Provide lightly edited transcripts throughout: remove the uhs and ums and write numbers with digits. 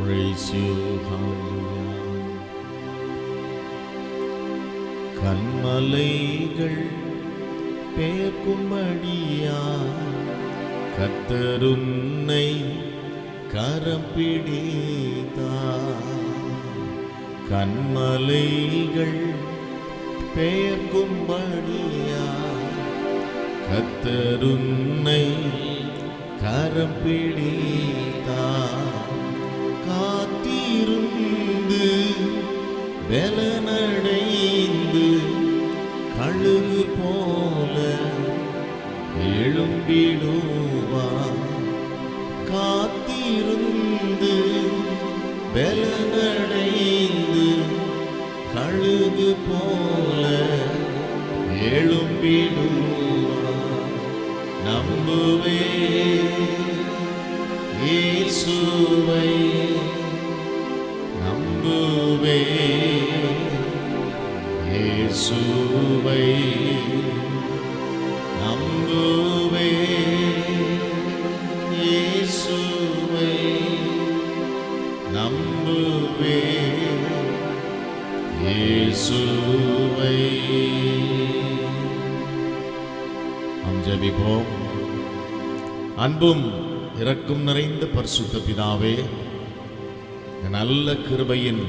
Praise you, hallelujah. கன்மலைகள் பேர்க்கும்படியா கர்த்தர் உன்னை கரம் பிடித்தார். கன்மலைகள் பெயர்க்கும்படியா கர்த்தர் உன்னை கரம் பிடித்தார். காத்திருந்து பலனடைந்து கழுகு போல எழும்பிடுவார். காத்திருந்து பலனடைந்து கழுகு போல எழும்பிடுவார். நம்புவே இயேசுவை, நம்புவே இயேசுவை, நம்புவே இயேசுவை, நம்புவே இயேசுவை. நாம் ஜெபிப்போம். அன்பும் இரக்கம் நிறைந்த பரிசுத்த பிதாவே, நல்ல கிருபையின்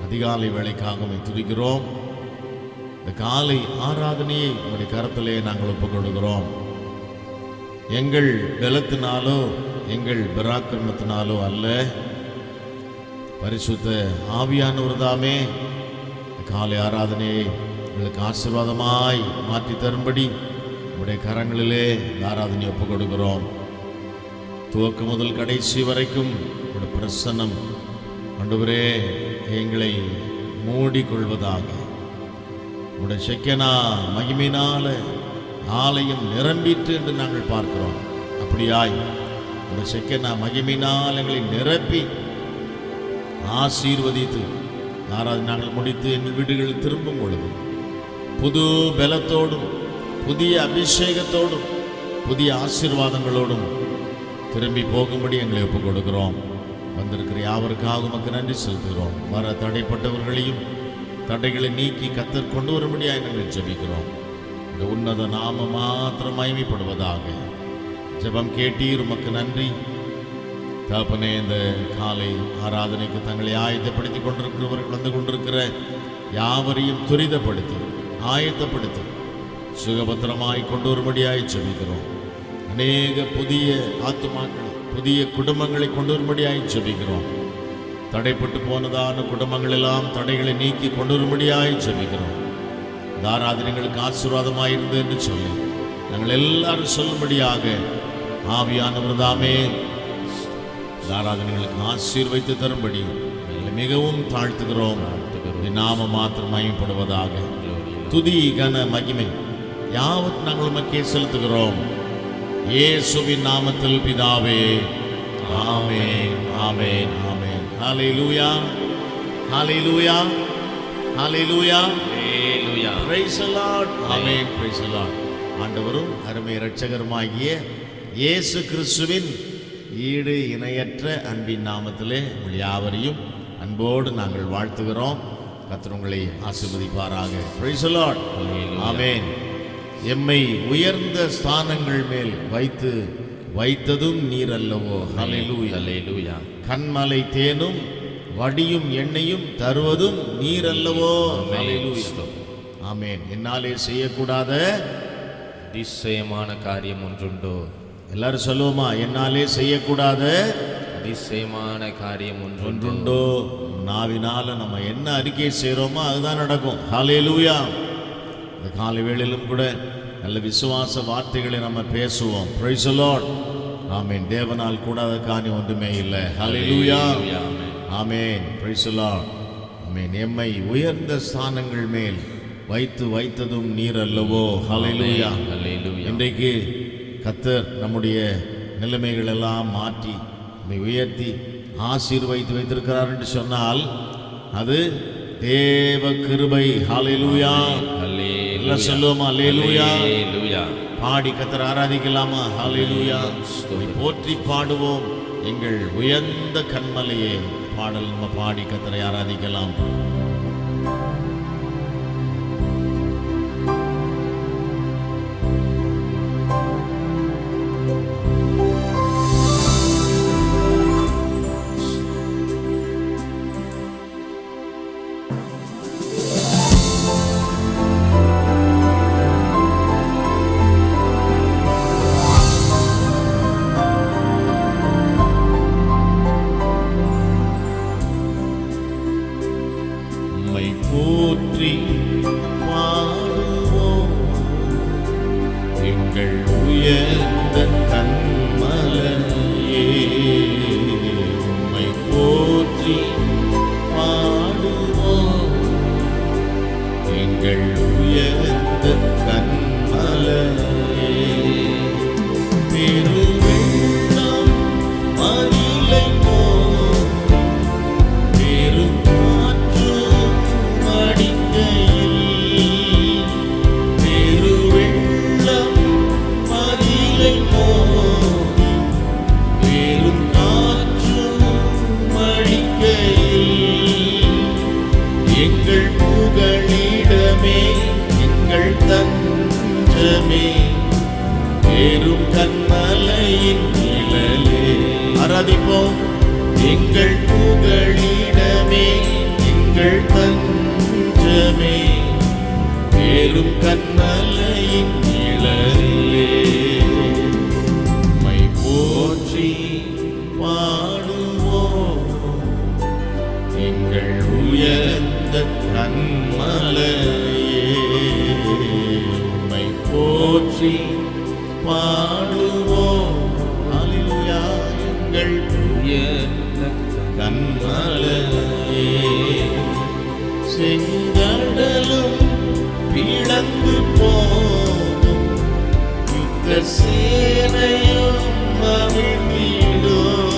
அதிகாலை வேளைக்காக துதிக்கிறோம். இந்த காலை ஆராதனையை உங்களுடைய கரத்திலே நாங்கள் ஒப்புக் கொடுக்கிறோம். எங்கள் பலத்தினாலோ எங்கள் பராக்கிரமத்தினாலோ அல்ல, பரிசுத்த ஆவியானவர் தாமே காலை ஆராதனையை எங்களுக்கு ஆசீர்வாதமாய் மாற்றி தரும்படி உங்களுடைய கரங்களிலே ஆராதனை ஒப்புக் கொடுக்கிறோம். துவக்க முதல் கடைசி வரைக்கும் உங்களுடைய பிரசன்னம் ஆண்டவரே எங்களை மூடிக்கொள்வதாக. உங்களுடைய செக்கனா மகிமையினால ஆலயம் நிரம்பிற்று என்று நாங்கள் பார்க்கிறோம். அப்படியாய் உங்களுடைய செக்கனா மகிமையினால் எங்களை நிரப்பி ஆசீர்வதித்து யாராவது நாங்கள் முடித்து எங்கள் வீடுகளில் திரும்பும் பொழுது புது பலத்தோடும் புதிய அபிஷேகத்தோடும் புதிய ஆசீர்வாதங்களோடும் திரும்பி போகும்படி எங்களை ஒப்புக் கொடுக்கிறோம். வந்திருக்கிற யாவருக்காக உமக்கு நன்றி செலுத்துகிறோம். வர தடைப்பட்டவர்களையும் தடைகளை நீக்கி கர்த்தர் கொண்டு வரும்படியாக நாங்கள் ஜெபிக்கிறோம். இந்த உன்னத நாம மாத்திரம் மகிமைப்படுவதாக. ஜெபம் கேட்டீர், உமக்கு நன்றி தகப்பனே. இந்த காலை ஆராதனைக்கு தங்களை ஆயத்தப்படுத்தி கொண்டிருக்கிறவர்கள் வந்து கொண்டிருக்கிற யாவரையும் துரிதப்படுத்தி ஆயத்தப்படுத்தி சுகபத்திரமாய் கொண்டு வரும்படியாய் ஜெபிக்கிறோம். அநேக புதிய ஆத்துமாக்களை புதிய குடும்பங்களை கொண்டு வரும்படியாய் ஜெபிக்கிறோம். தடைப்பட்டு போனதான குடும்பங்கள் எல்லாம் தடைகளை நீக்கி கொண்டு வரும்படியாய் ஜெபிக்கிறோம். இந்த ஆராதனைகளுக்கு ஆசீர்வாதமாயிருந்து என்று சொல்லி நாங்கள் எல்லாரும் சொல்லும்படியாக ஆவியானவர் தாமே ஆராதனைகளுக்கு ஆசீர்வைத்து தரும்படி மிகவும் தாழ்த்துகிறோம். நாம மாத்திரம் மகிமைப்படுவதாக. துதி கன மகிமை யாவத் நாங்கள் உமக்கே செலுத்துகிறோம். இயேசுவின் நாமத்தில் பிதாவே, ஆமென், ஆமென், ஆமென். ஹல்லேலூயா, ஹல்லேலூயா, ஹல்லேலூயா, ஹல்லேலூயா. Praise the Lord. ஆமென், பிரைஸ் தி லார்ட். ஆண்டவரும் அருமை இரட்சகருமாகிய இயேசு கிறிஸ்துவின் ஈடு இணையற்ற அன்பின் நாமத்திலே உங்கள் யாவரையும் அன்போடு நாங்கள் வாழ்த்துகிறோம். கர்த்தர் உங்களை ஆசீர்வதிப்பாராக. Praise the Lord. ஆமென். எம்மை உயர்ந்த ஸ்தானங்கள் மேல் வைத்ததும் நீர் அல்லவோ. ஹல்லேலூயா, ஹல்லேலூயா. கன்மலை தேனும் வடியும் எண்ணெயும் தருவதும் நீர் அல்லவோ. ஹல்லேலூயா, ஆமென். என்னாலே செய்யக்கூடாத அதிசயமான காரியம் ஒன்றுண்டோ? எல்லாரும் சொல்லுவோமா? என்னாலே செய்யக்கூடாத அதிசயமான காரியம் ஒன்றுண்டோ. நாவினால நம்ம என்ன அறிக்கை செய்கிறோமோ அதுதான் நடக்கும். ஹல்லேலூயா. இந்த காலை வேளையிலும் கூட நல்ல விசுவாச வார்த்தைகளை நம்ம பேசுவோம். Praise the Lord. ஆமென். தேவனால் கூடாத காரியம் ஒன்றுமே இல்லை. ஹல்லேலூயா, ஆமென். Praise the Lord. ஆமென். எம்மை உயர்ந்த ஸ்தானங்கள் மேல் வைத்ததும் நீர் அல்லவோ. ஹல்லேலூயா, ஹல்லேலூயா. இன்றைக்கு கர்த்தர் நம்முடைய நிலைமைகள் எல்லாம் மாற்றி நம்மை உயர்த்தி ஆசீர்வதித்து வைத்திருக்கிறார் என்று சொன்னால் அது தேவ கிருபை. ஹல்லேலூயா, ஹல்லேலூயா. சொல்லுவோமா? ஹல்லேலூயா, ஹல்லேலூயா. பாடி கர்த்தரை ஆராதிக்கலாமா? ஹல்லேலூயா. போற்றி பாடுவோம், எங்கள் உயர்ந்த கண்மலையே. பாடல் நம்ம பாடி கர்த்தரை ஆராதிக்கலாம். போற்றி பாடுவோம் எங்கள் உயர்ந்த கண்மலையே. உம்மை போற்றி பாடுவோம் எங்கள் உயர்ந்த கண்மலையே. பெருவெள்ளம் மகிழை பேரும் கண்மலையின் நிழலே. ஆராதிப்போம். எங்கள் புகழிடமே, எங்கள் தஞ்சமே, பேரும் கண்மலையின் நிழலே. உம்மை போற்றி பாடுவோம் எங்கள் உயர்ந்த கண்மலையே. உம்மை போற்றி பாடுவோம். அல்லேலூயா. எங்கள் உயர்ந்த கண்மலையே. செங்கடலும் பிளந்து போகும், யுத்த சேனையும் அவிழ்ந்திடும்.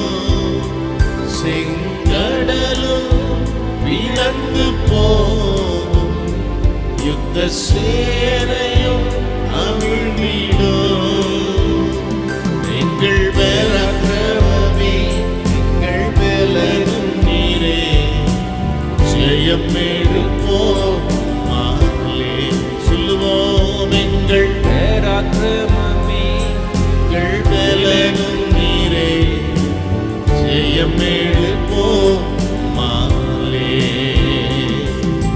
செங்கடலும் பிளந்து போகும், யுத்த சேனையும் அவிழ்ந்திடும். எங்கள் பராக்கிரமமே, எங்கள் பலனும் நீரே, ஜெயம் எடுப்போம் மாலே. சொல்லுவோம். எங்கள் பராக்கிரமமே, எங்கள் பலனும் நீரே, ஜெயம் எடுப்போம் மாலே.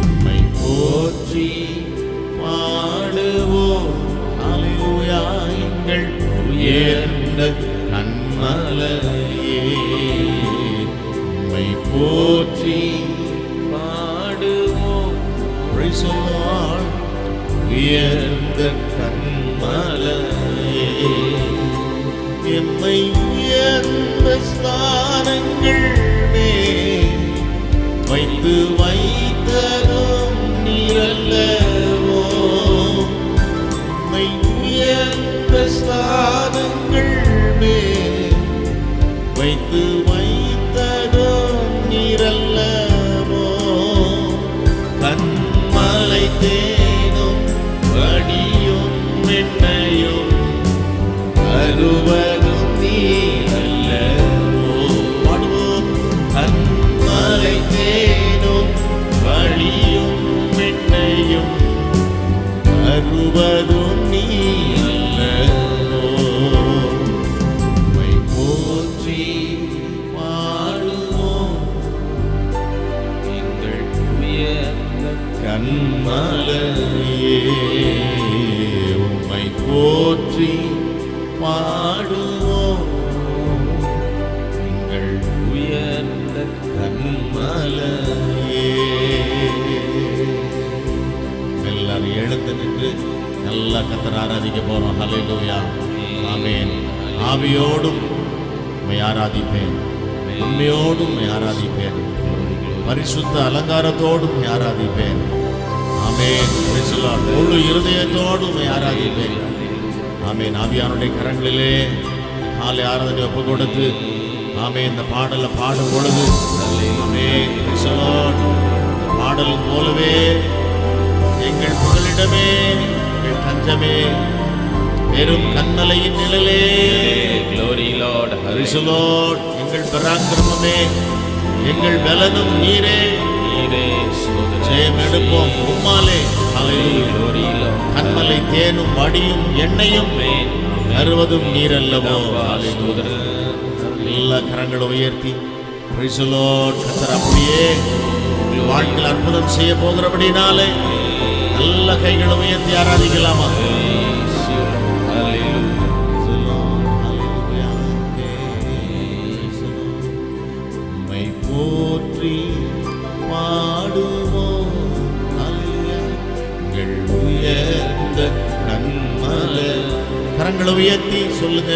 உம்மை போற்றி பாடுவோம். அல்லேலூயா. எங்கள் உயர்ந்த கண்மலையே. உம்மை போற்றி பாடுவோம். Praise the Lord. உயர்ந்த கண்மலையே. எம்மை உயர்ந்த ஸ்தானங்கள் மேல் வைத்து வைத்தரும் நீரல்லவோ. உம்மை உயர்ந்த ஸ்தானங்கள் மேல் வைத்து வைத்தரும் நீரல்லவோ. கண்மலை தேனும் வடியும் வெண்ணையும் அருவரும் நீரல்லவோ. பாடுவோம். கண்மலை தேனும் வடியும் வெண்ணையும் அருவரும் நீரல்லவோ. உம்மை போற்றி பாடுவோம் எங்கள் உயர்ந்த கண்மலையே. உம்மை போற்றி பாடுவோம் எங்கள் உயர்ந்த கண்மலையே. எல்லாரும் எழுந்து நின்று நல்லா கர்த்தரை ஆராதிக்க போறோம். ஹல்லேலூயா. ஆமென். ஆவியோடும் உம்மை ஆராதிப்பேன், உண்மையோடும் உம்மை ஆராதிப்பேன், பரிசுத்த அலங்காரத்தோடும் உம்மை ஆராதிப்பேன். ஆமென். Praise the Lord. முழு இருதயத்தோடும் உம்மை ஆராதிப்பேன். ஆமென். ஆவியானுடைய கரங்களிலே காலை ஆராதனை ஒப்பு கொடுத்து ஆமென் இந்த பாடலை பாடும் பொழுது ஆமென் Praise the Lord. இந்த பாடலும் போலவே எங்கள் புகலிடமே, எங்கள் தஞ்சமே, பெரும் கன்மலையின் நிழலே. Glory Lord. Praise the Lord. எங்கள் பராக்கிரமமே, எங்கள் பலனும் நீரே. நீரே ஸ்தோத்திரம். ஜெயம் எடுப்போம் உம்மாலே. ஹல்லேலூயா. Glory Lord. கன்மலை தேனும் வடியும் எண்ணெயும் அறுவதும் நீரல்லவோ. ஸ்தோத்திரம். எல்லா கரங்களை உயர்த்தி Praise the Lord. கர்த்தர் அப்படியே வாழ்க்கையில் அற்புதம் செய்ய போகிறபடினாலே நல்ல கைகளை உயர்த்தி ஆராதிக்கலாமா? உம்மை போற்றி பாடுவோம். எங்கள் உயர்ந்த கன்மலை. கரங்களை உயர்த்தி சொல்லுங்க.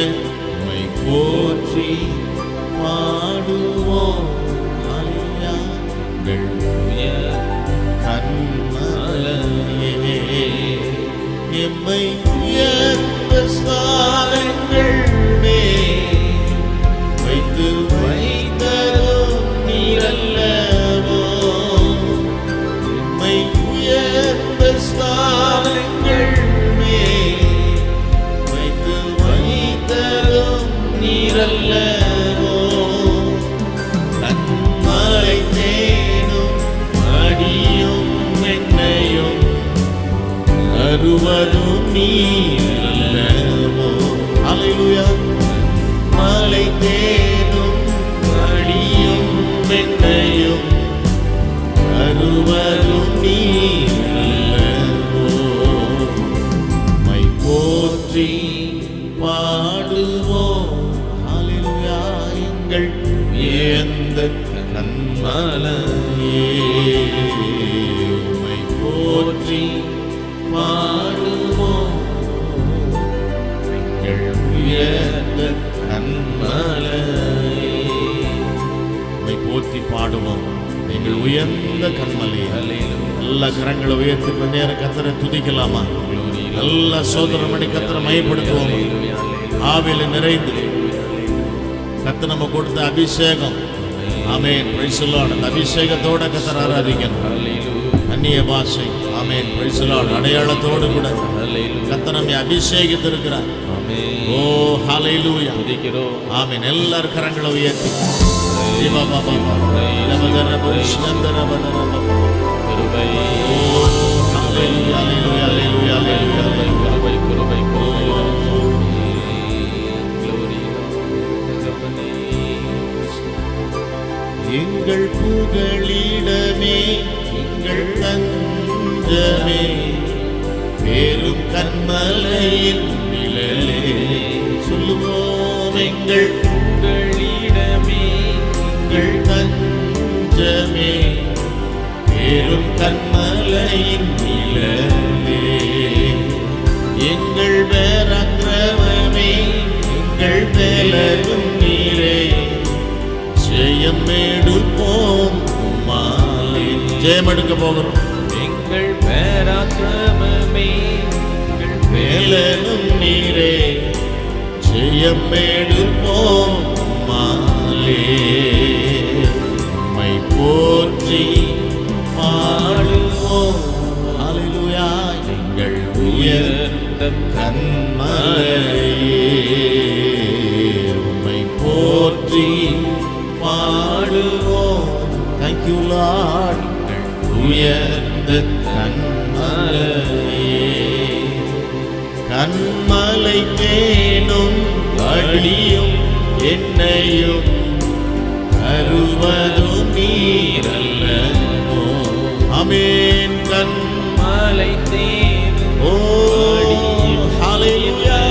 உம்மை போற்றி பாடுவோம். எங்கள் கன்மலையே, எம்மை உயர்ந்த ஸ்தானங்கள் மேல் வைத்து வைத்தரும் நீரல்லவோ. எம்மை உயர்ந்த ஸ்தானங்கள் மேல் வைத்து வைத்தரும் நீரல்லவோ. கன்மலை தேனும் அடியும் எண்ணெயும் அறுவதும் நீரல்லவோ. ஹல்லேலூயா. மலை தேனும் அடியும் எண்ணெயும் அறுவதும் நீரல்லவோ. மை போற்றி பாடுவோம். ஹல்லேலூயா. எங்கள் உயர்ந்த கன்மலையே, உம்மை போற்றி பாடுவோம். எங்கள் உயர்ந்த கன்மலையே, உம்மை போற்றி பாடுவோம். எங்கள் உயர்ந்த கன்மலையே. நல்ல கரங்களை உயர்த்தி கொஞ்ச நேரம் கர்த்தரை துதிக்கலாமா? நல்ல சோதனம் பண்ணி கர்த்தரை மையப்படுத்துவோம். ஆவியில நிறைந்து கர்த்தர் நம்ம கொடுத்த அபிஷேகம். ஆமென். Praise the Lord. அந்த அபிஷேகத்தோட கர்த்தர் ஆராதிக்கணும். அந்நிய பாஷை. ஆமென். Praise the Lord. அடையாளத்தோடு கூட கர்த்தர் நம்மை அபிஷேகித்திருக்கிறார். ஓ ஹல்லேலூயா. ஆமென். எல்லாரும் கரங்களை உயர்த்தி எங்கள் புகழிடமே, எங்கள் தஞ்சமே, பெரும் கன்மலையின் நிழலே. சொல்லுவோம். எங்கள் புகழிடமே, எங்கள் தஞ்சமே, பெரும் கன்மலையின் நிழலே. எங்கள் பராக்கிரமமே, எங்கள் பலனும் நீரே. ஜெயம் எடுப்போம் உம்மாலே. ஜெயம் எடுக்க போகிறோம். எங்கள் பராக்கிரமமே, எங்கள் பலனும் நீரே. ஜெயம் எடுப்போம் உம்மாலே. உம்மை போற்றி பாடுவோம். ஹல்லேலூயா. எங்கள் உயர்ந்த கன்மலையே, உம்மை போற்றி பாடுவோம். Thank you Lord. உயர்ந்த கன்மலையே, கன்மலை தேனும் வடியும் எண்ணெயும் அறுவதும் நீரல்லவோ. ஆமென். கன்மலை தேனும் ஓ ஹல்லேலூயா.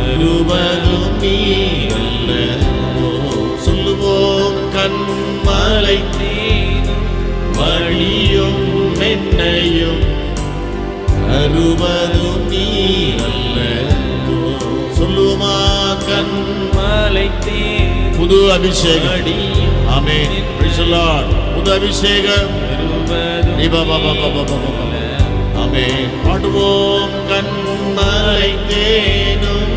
அறுவதும் நீரல்லவோ. சொல்லுவோம். கன்மலை தேனும் வடியும் எண்ணெயும் அறுவதும் நீரல்லவோ. சொல்லுவோமா? கன்மலை தேனும் புது அபிஷேகம். ஆமென். Praise the Lord. புது அபிஷேகம். ஆமென். பாடுவோம். கன்மலை தேனும்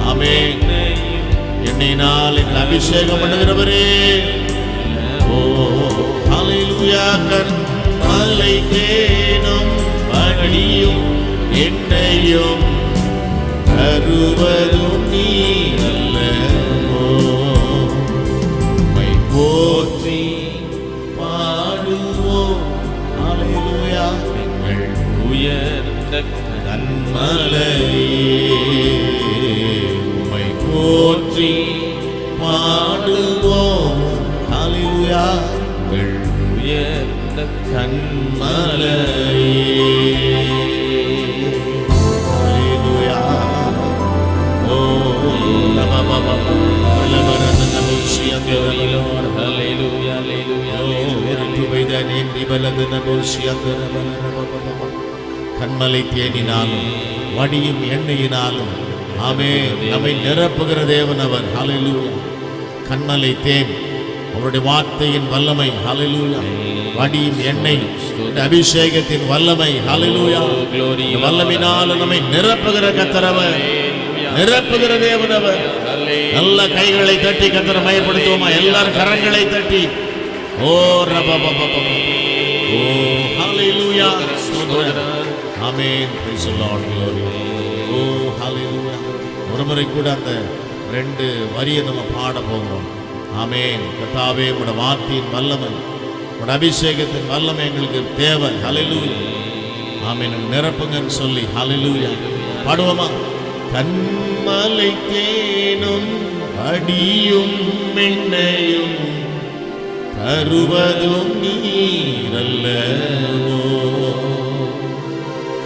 ஆமென். எண்ணினால் எங்கள் அபிஷேகம் பண்ணுகிறவரே. ஓ ஹல்லேலூயா. கன்மலை தேனும் வடியும் என்னையும் தருவதும் நீர் அல்லவோ. உம்மை போற்றி பாடுவோம். ஹல்லேலூயா. எங்கள் உயர்ந்த கன்மலையே உம்மை போற்றி பாடுவோம். ஹல்லேலூயா. எங்கள் உயர்ந்த கன்மலையே. ஹல்லேலூயா. ஓ லபபப லபரதனபுஷியங்க Lord, hallelujah, hallelujah, hallelujah. கண்மலை தேனினாலும் வடியும் எண்ணெயினாலும் ஆமே நம்மை நிரப்புகிற தேவன் அவர். ஹல்லேலூயா. கண்மலை தேன் அவருடைய வார்த்தையின் வல்லமை. ஹல்லேலூயா. வடியும் எண்ணெய் அபிஷேகத்தின் வல்லமை. ஹல்லேலூயா. வல்லமினால நம்மை நிரப்புகிற கர்த்தரவர், நிரப்புகிற தேவன் அவர். நல்ல கைகளை தட்டி கர்த்தரை மயப்படுத்துவோமா? எல்லாரும் கரங்களை தட்டி ஓ ரபபபப ஓ ஹல்லேலூயா. ஆமென். Praise the Lord. glory. ஓ ஹல்லேலூயா. ஒரு முறை கூட அந்த 2 வரியை நம்ம பாட போகிறோம். ஆமென். கர்த்தாவே உம்முடைய வார்த்தையின் வல்லமை, உம்முடைய அபிஷேகத்தின் வல்லமை எங்களுக்கு தேவை. ஹல்லேலூயா. ஆமென். நிரப்புங்கன்னு சொல்லி ஹல்லேலூயா பாடுவோமா? கன்மலை தேனும் அடியும் எண்ணெயும் தருவதும் நீரல்லவோ.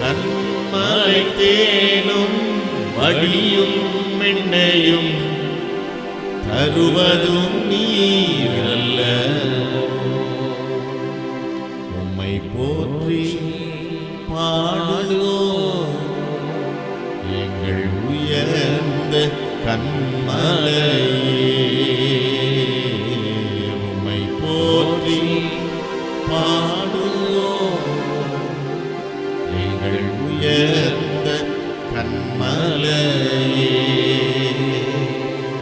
கன்மலை தேனும் வடியும் எண்ணெயும் தருவதும் நீரல்லவோ. உம்மை போற்றி பாடுவோம். எங்கள் உயர்ந்த கன்மலையே உம்மை போற்றி பாடுவோம். எங்கள் உயர்ந்த கன்மலையே.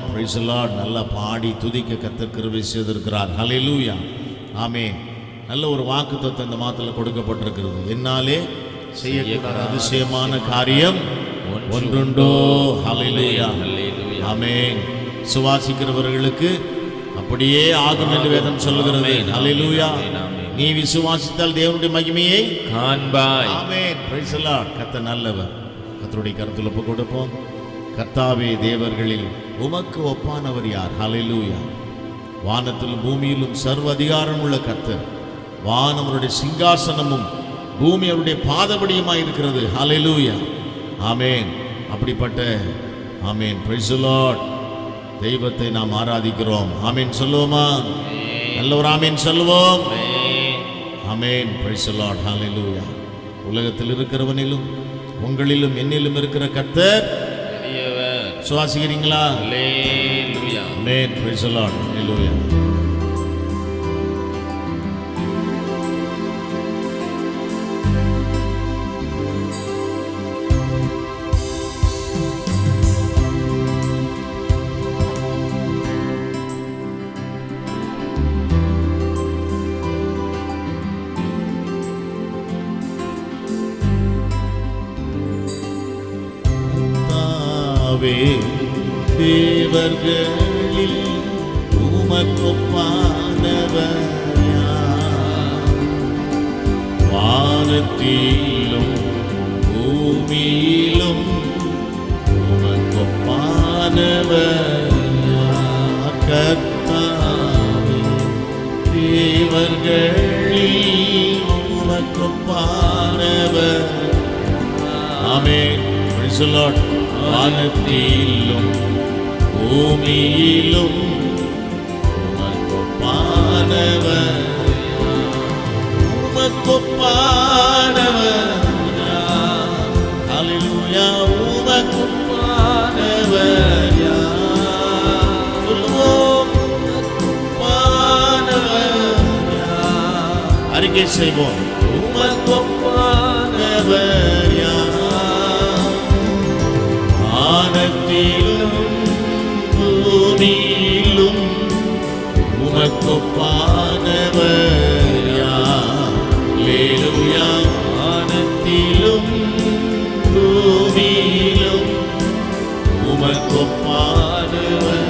Price the Lord. நல்லா பாடி துதிக்க கர்த்தர் கிருபை செய்திருக்கிறார். ஹல்லேலூயா. ஆமென். நல்ல ஒரு வாக்குத்தத்தம் இந்த மாதத்தில் கொடுக்கப்பட்டிருக்கிறது. என்னாலே செய்யக்கூடாத அதிசயமான காரியம் ஒன்றுண்டோ. ஹல்லேலூயா. ஆமென். சுவாசிக்கிறவர்களுக்கு அப்படியே ஆகும் என்று வேதம் சொல்லுகிறது. ஹல்லேலூயா. நீ விசுவாசித்தால் தேவனுடைய மகிமையை காண்பாய். ஆமென். Praise the Lord. கர்த்தர் நல்லவர். கர்த்தருடைய கருத்தில் ஒப்பு கொடுப்போம். கர்த்தாவே, தேவர்களில் உமக்கு ஒப்பானவர் யார்? ஹல்லேலூயா. வானத்திலும் பூமியிலும் சர்வ அதிகாரம் உள்ள கர்த்தர். வானம் அவருடைய சிங்காசனமும் பூமி அவருடைய பாதபடியுமாய் இருக்கிறது. ஹல்லேலூயா. ஆமென். அப்படிப்பட்ட ஆமென் பிரைஸ் தி லார்ட் தெய்வத்தை நாம் ஆராதிக்கிறோம். ஆமென் சொல்லுவோமா? நல்ல ஒரு ஆமென் சொல்லுவோம். ஆமென் பிரைஸ் தி லார்ட். ஹல்லேலூயா. உலகத்தில் இருக்கிறவனிலும் உங்களிலும் என்னிலும் இருக்கிற கர்த்தர் பெரியவர். சுவாசிக்கிறீங்களா? ஹல்லேலூயா. ஆமென் பிரைஸ் தி லார்ட். ஹல்லேலூயா. தேவர்களில் உமக்கொப்பானவர் யார்? வானத்திலும் பூமியிலும் உமக்கொப்பானவர் யார்? கர்த்தாவே, தேவர்களில் உமக்கொப்பானவர். ஆமென். Praise the Lord. வானத்திலும் பூமியிலும் உமக்கொப்பானவர், உமக்கொப்பானவர். ஹல்லேலூயா. உமக்கொப்பானவர் சொல்லுவோம். அறிக்கை செய்வோம். உமக்கொப்பானவர் வானத்திலும் பூமியிலும் உமக்கொப்பானவர் யார்? அல்லேலூயா. வானத்திலும் பூமியிலும் உமக்கொப்பானவர்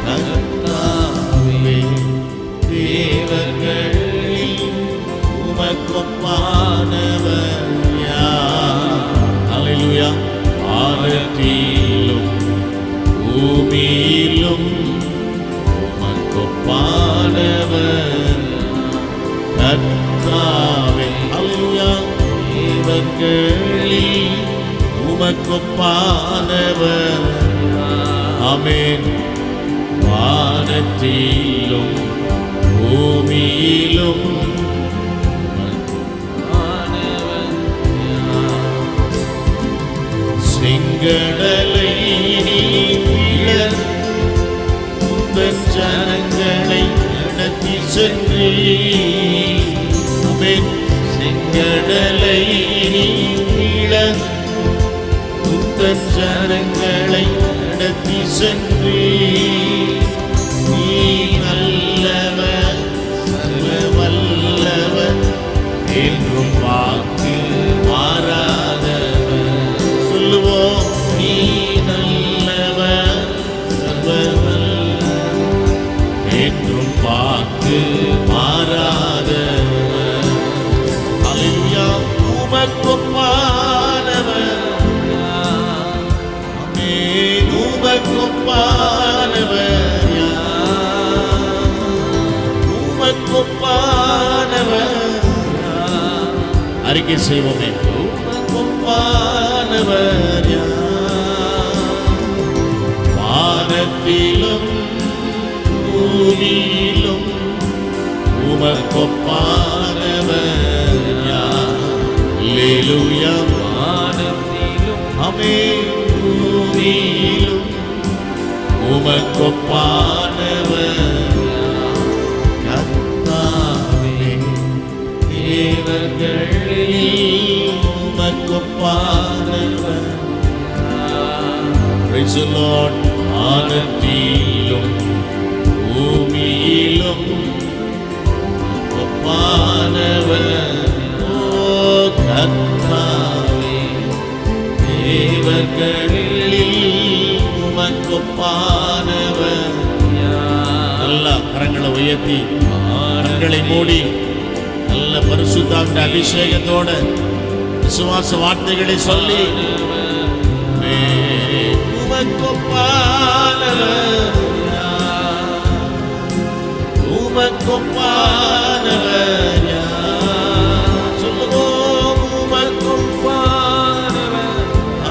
கர்த்தாவே. தேவர்களில் உமக்கொப்பானவர் யார்? அல்லேலூயா. வானத்திலும் பூமியிலும் உமக்கொப்பானவர் கர்த்தாவே. அல்லேலூயா. தேவர்களில் உமக்கொப்பானவர். ஆமென். வானத்திலும் பூமியிலும் செங்கடலை உந்தன் ஜனங்களை நடத்தி சென்றே. ஆமென். செங்கடலை உந்தன் ஜனங்களை நடத்தி சென்றே. நீ நல்லவர் சர்வ வல்லவர் என்றும் வாக்கு மாறாதவர். சொல்லுவோம். நீ நல்லவர் சர்வ வல்லவர் என்றும் வாக்கு மாறாதவர். அல்லேலூயா. உமக்கொப்பானவர். ஆமென். உமக்கொப்பானவர் யார்? உமக்கொப்பானவர். அறிக்கை செய்வோமே. உமக்கொப்பானவர் யார்? வானத்திலும் பூமியிலும் உமக்கொப்பானவர் யார்? அல்லேலூயா. வானத்திலும் ஆமென் பூமியிலும் உமக்கொப்பானவர் கர்த்தாவே. தேவர்களில் உமக்கொப்பானவர். Praise the Lord. வானத்திலும் பூமியிலும் உமக்கொப்பானவர். ஓ கர்த்தாவே. தேவர்களில் உமக்கொப்பானவர். நல்லா கரங்களை உயர்த்தி கண்களை மூடி நல்ல பரிசுத்தாவின் அபிஷேகத்தோட விசுவாச வார்த்தைகளை சொல்லி உமக்கொப்பானவர் உமக்கொப்பானவர் சொல்லுவோம். உமக்கொப்பானவர்.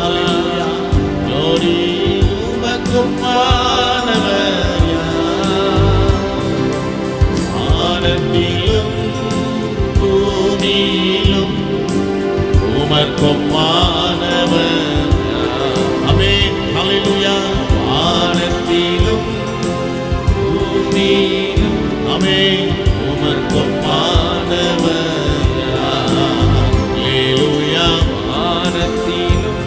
அல்லேலூயா. glory. உமக்கொப்பானவர் வானத்திலும் பூமியிலும் உமக்கொப்பானவர். ஆமென். அல்லேலூயா. வானத்திலும் பூமியிலும் ஆமென் உமக்கொப்பானவர். அல்லேலூயா. வானத்திலும்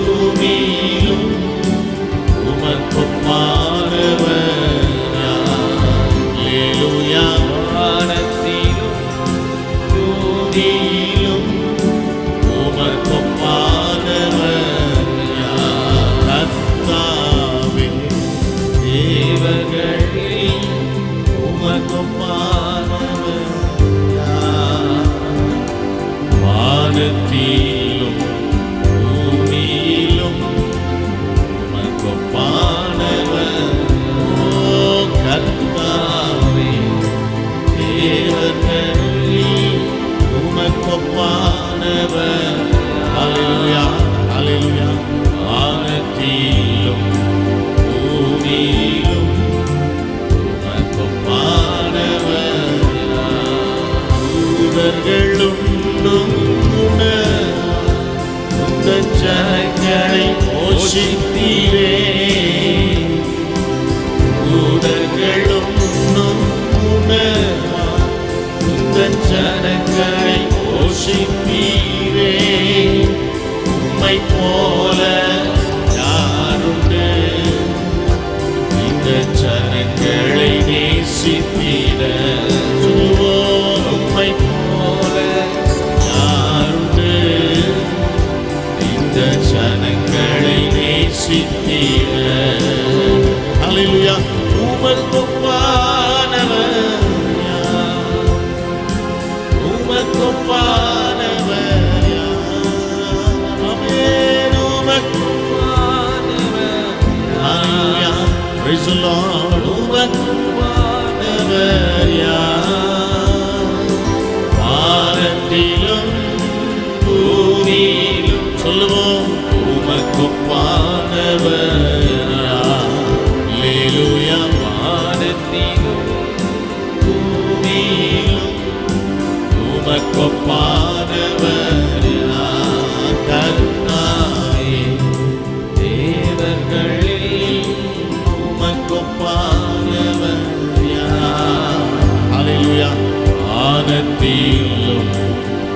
பூமியிலும் உமக்கொப்பானவர். அல்லேலூயா. வானத்திலும் பூமியிலும் உமக்கொப்பானவர் கர்த்தாவே. தேவர்களில் உமக்கொப்பானவர் வானத்திலும் பூமியிலும் உமக்கொப்பானவர். ஓ கர்த்தாவே. தேவர்களில் உமக்கொப்பானவர். அல்லேலூயா. அல்லேலூயா. வானத்திலும் பூமியிலும் உமக்கொப்பானவர். தூதர்களும் உந்தன் ஜனங்களை போஷித்தீரே. தூதர்களும் உந்தன் ஜனங்களை போஷித்தீரே. உம்மை போல யாருண்டு இந்த ஜனங்களை நேசித்திட? உம்மை போல யாருண்டு நேசித்தீர. ஹல்லேலூயா. உமக்கொப்பானவர் யார்? உமக்கொப்பானவர் யார்? ஆமென். உமக்கொப்பானவர் ஹல்லேலூயா. Praise the Lord. உமக்கொப்பானவர் யார்? வானத்திலும் பூமியிலும் சொல்லுவோம். உமக்கொப்பானவர் யார்? அல்லேலூயா. வானத்திலும் பூமியிலும் உமக்கொப்பானவர் யார்? கர்த்தாவே, தேவர்களில் உமக்கொப்பானவர் யார்? அல்லேலூயா. வானத்திலும்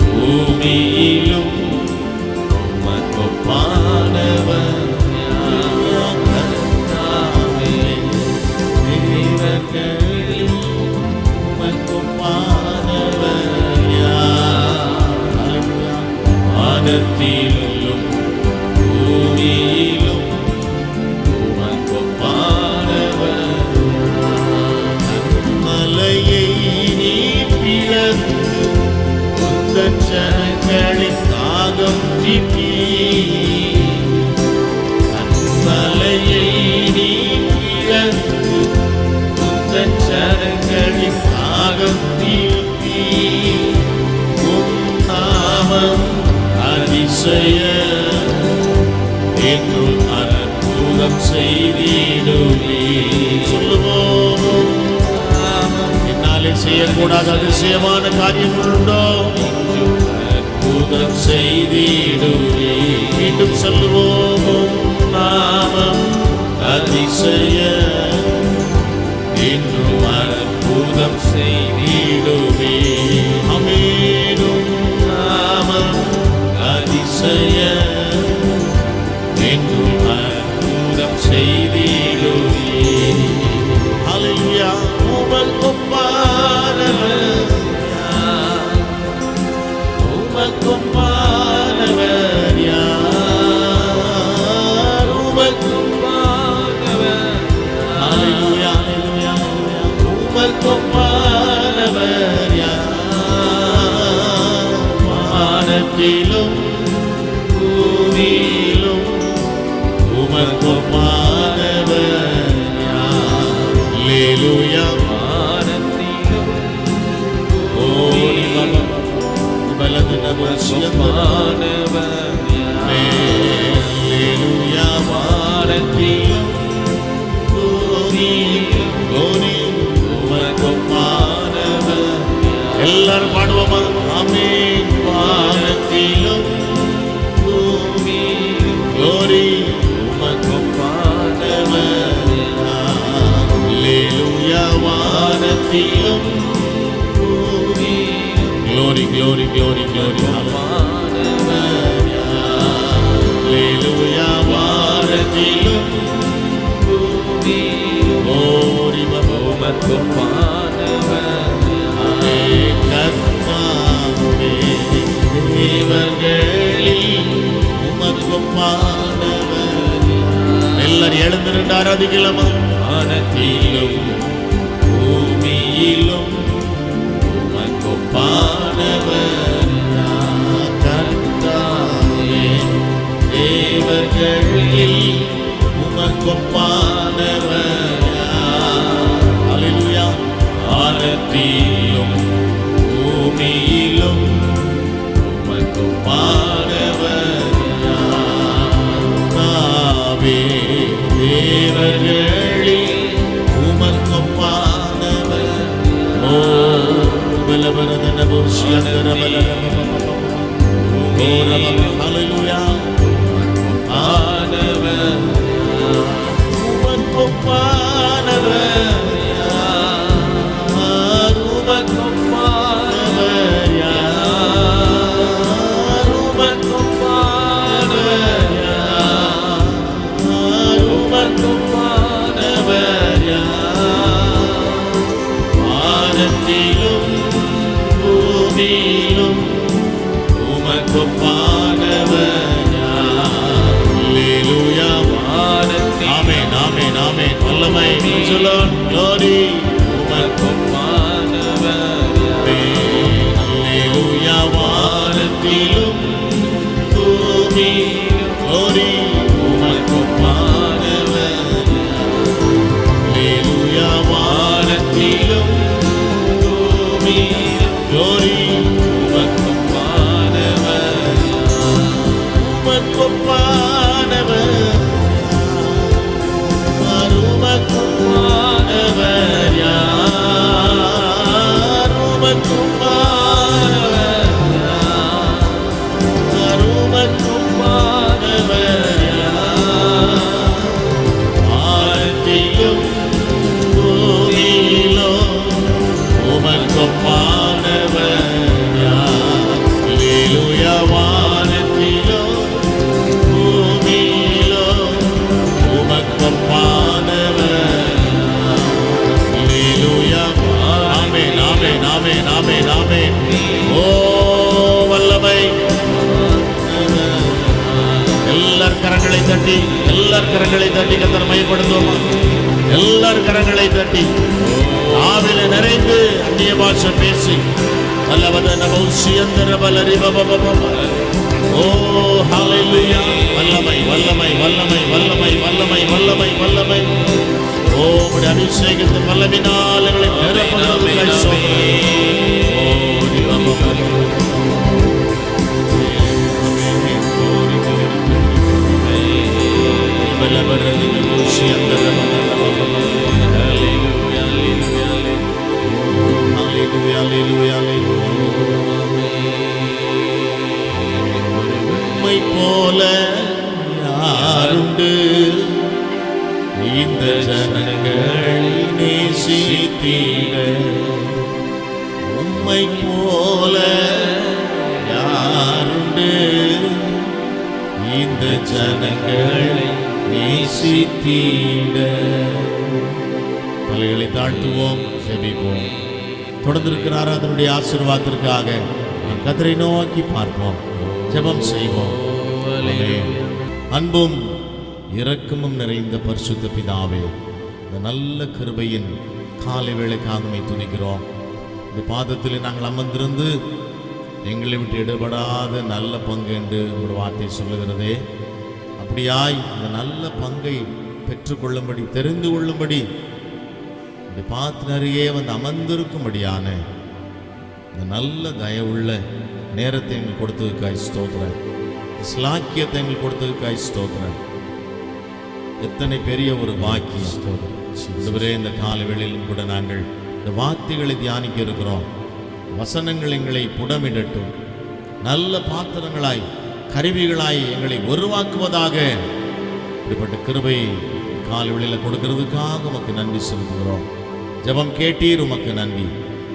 பூமியிலும் உமக்கொப்பானவர் யார்? கர்த்தாவே, தேவர்களில் உமக்கொப்பானவர் யார்? அல்லேலூயா. வானத்திலும் பூமியிலும் உமக்கொப்பானவர் யார்? மலையை நீ பிளந்து உந்தன் ஜனங்களின் தாகம் தீர்த்தீர். கன்மலையை நீ பிளந்து உந்தன் ஜனங்களின் தாகம் தீர்த்தீர். உம் நாமம் அதிசயம் என்றும் அற்புதம் செய்திடுவீர். சொல்லுவோம். என்னாலே செய்யக்கூடாத அதிசயமான காரியங்கள் உண்டோ? அற்புதம் செய்திடுவீர். மீண்டும் சொல்லுவோம். நாமம் அதிசயம் என்றும் அற்புதம் செய்திடுவீர். ஆமென். நாமம் அதிசயம் என்றும் அற்புதம் செய்திடுவீர். ஹல்லேலூயா. உமக்கொப்பானவர் யார்? உமக்கொப்பானவர் யார்? உமக்கொப்பானவர் யார்? ஹல்லேலூயா. ஹல்லேலூயா. உமக்கொப்பானவர் யார்? வானத்திலும் பூமியிலும் உமக்கொப்பானவர் யார்? அல்லேலூயா. வானத்திலும் பூமியிலும் உமக்கொப்பானவர் யார்? அல்லேலூயா. வானத்திலும் பூமியிலும் உமக்கொப்பானவர் யார்? எல்லாரும் பாடுவோமா? ஆமென். வானத்திலும் பூமியிலும் glory உமக்கொப்பானவர் யார்? அல்லேலூயா. வானத்திலும் பூமியிலும் glory glory glory glory உமக்கொப்பானவர் யார்? அல்லேலூயா. வானத்திலும் பூமியிலும் glory உமக்கொப்பானவர் யார்? கர்த்தாவே, தேவர்களில் உமக்கொப்பானவர் யார்? எல்லாரும் எழுந்திருந்து ஆராதிக்கலாமா? வானத்திலும் பூமியிலும் உமக்கொப்பானவர் யார்? கர்த்தாவே, தேவர்களில் உமக்கொப்பானவர் யார்? அல்லேலூயா. வானத்திலும் பூமியிலும் உமக்கொப்பானவர் யார்? கர்த்தாவே, தேவர்களில் உமக்கொப்பானவர் ஓ பலவரதன புருஷயந்தரபல ஹல்லேலூயா. ஆனவர் உமக்கொப்பானவர் யார்? உமக்கொப்பானவர் யார்? உமக்கொப்பானவர் யார்? உமக்கொப்பானவர் யார்? வானத்திலும் பூமியிலும் உமக்கொப்பானவர் யார்? அல்லேலூயா. glory உமக்கொப்பானவர் அல்லேலூயா வானத்திலும் பூமியிலும் glory உமக்கொப்பானவர் உமக்கொப்பானவர் உமக்கொப்பானவர் யார் உமக்கொப்பானவர் உமக்கொப்பானவர் யார் வானத்திலும் பூமியிலும் உமக்கொப்பானவர் யார் அல்லேலூயா வானத்திலும் பூமியிலும் உமக்கொப்பானவர் அல்லேலூயா ஆமென் ஆமென் ஆமென் ஆமென் ஆமென் ஓ வல்லமை எல்லார் கரங்களை தட்டி கர்த்தரை மையப்படுத்துவோமா எல்லார் கரங்களை தட்டி ஆவில நிறைந்து அந்நிய பாஷை பேசி வல்லவதன பௌசியந்தர பலரி பபபப ஓ ஹalleluya வல்லமை வல்லமை வல்லமை வல்லமை வல்லமை வல்லமை வல்லமை ஓ உம்முடைய அபிஷேகத்தின் வல்லமையினால் எங்களை நிரப்புகிறதற்காய் உம்மை போல யாருண்டு இந்த ஜனங்களை நேசித்தீர உம்மை போல யாருண்டு இந்த ஜனங்களை நேசித்தீட தலைகளை தாழ்த்துவோம் ஜெபிப்போம் தொடர்ந்து இருக்கிறார் அதனுடைய ஆசீர்வாதத்திற்காக நாம் கர்த்தரை நோக்கி பார்ப்போம் ஜெபம் செய்வோம் ஆமென். அன்பும் இரக்கமும் நிறைந்த பரிசுத்த பிதாவே இந்த நல்ல கிருபையின் காலை வேளைக்காக உம்மை துதிக்கிறோம் இந்த பாதத்தில் நாங்கள் அமர்ந்திருந்து எங்களை விட்டு இடப்படாத நல்ல பங்கு என்று ஒரு வார்த்தை சொல்லுகிறதே அப்படியாய் இந்த நல்ல பங்கை பெற்றுக்கொள்ளும்படி தெரிந்து கொள்ளும்படி இந்த பாத்தினரையே வந்து அமர்ந்திருக்கும்படியான இந்த நல்ல தயவுள்ள நேரத்தை எங்களுக்கு கொடுத்ததுக்காய் ஸ்தோத்திரம் ஸ்லாக்கியத்தை எங்களுக்கு கொடுத்ததுக்காய் ஸ்தோத்திரம் எத்தனை பெரிய ஒரு பாக்கியம் இதுவரை இந்த கால வேளையிலும் கூட நாங்கள் இந்த வார்த்தைகளை தியானிக்க இருக்கிறோம் வசனங்கள் எங்களை புடமிடட்டும் நல்ல பாத்திரங்களாய் கருவிகளாய் எங்களை உருவாக்குவதாக இப்படிப்பட்ட கிருபை கால வேளையில் கொடுக்கிறதுக்காக உமக்கு நன்றி செலுத்துகிறோம் ஜெபம் கேட்டீர் உமக்கு நன்றி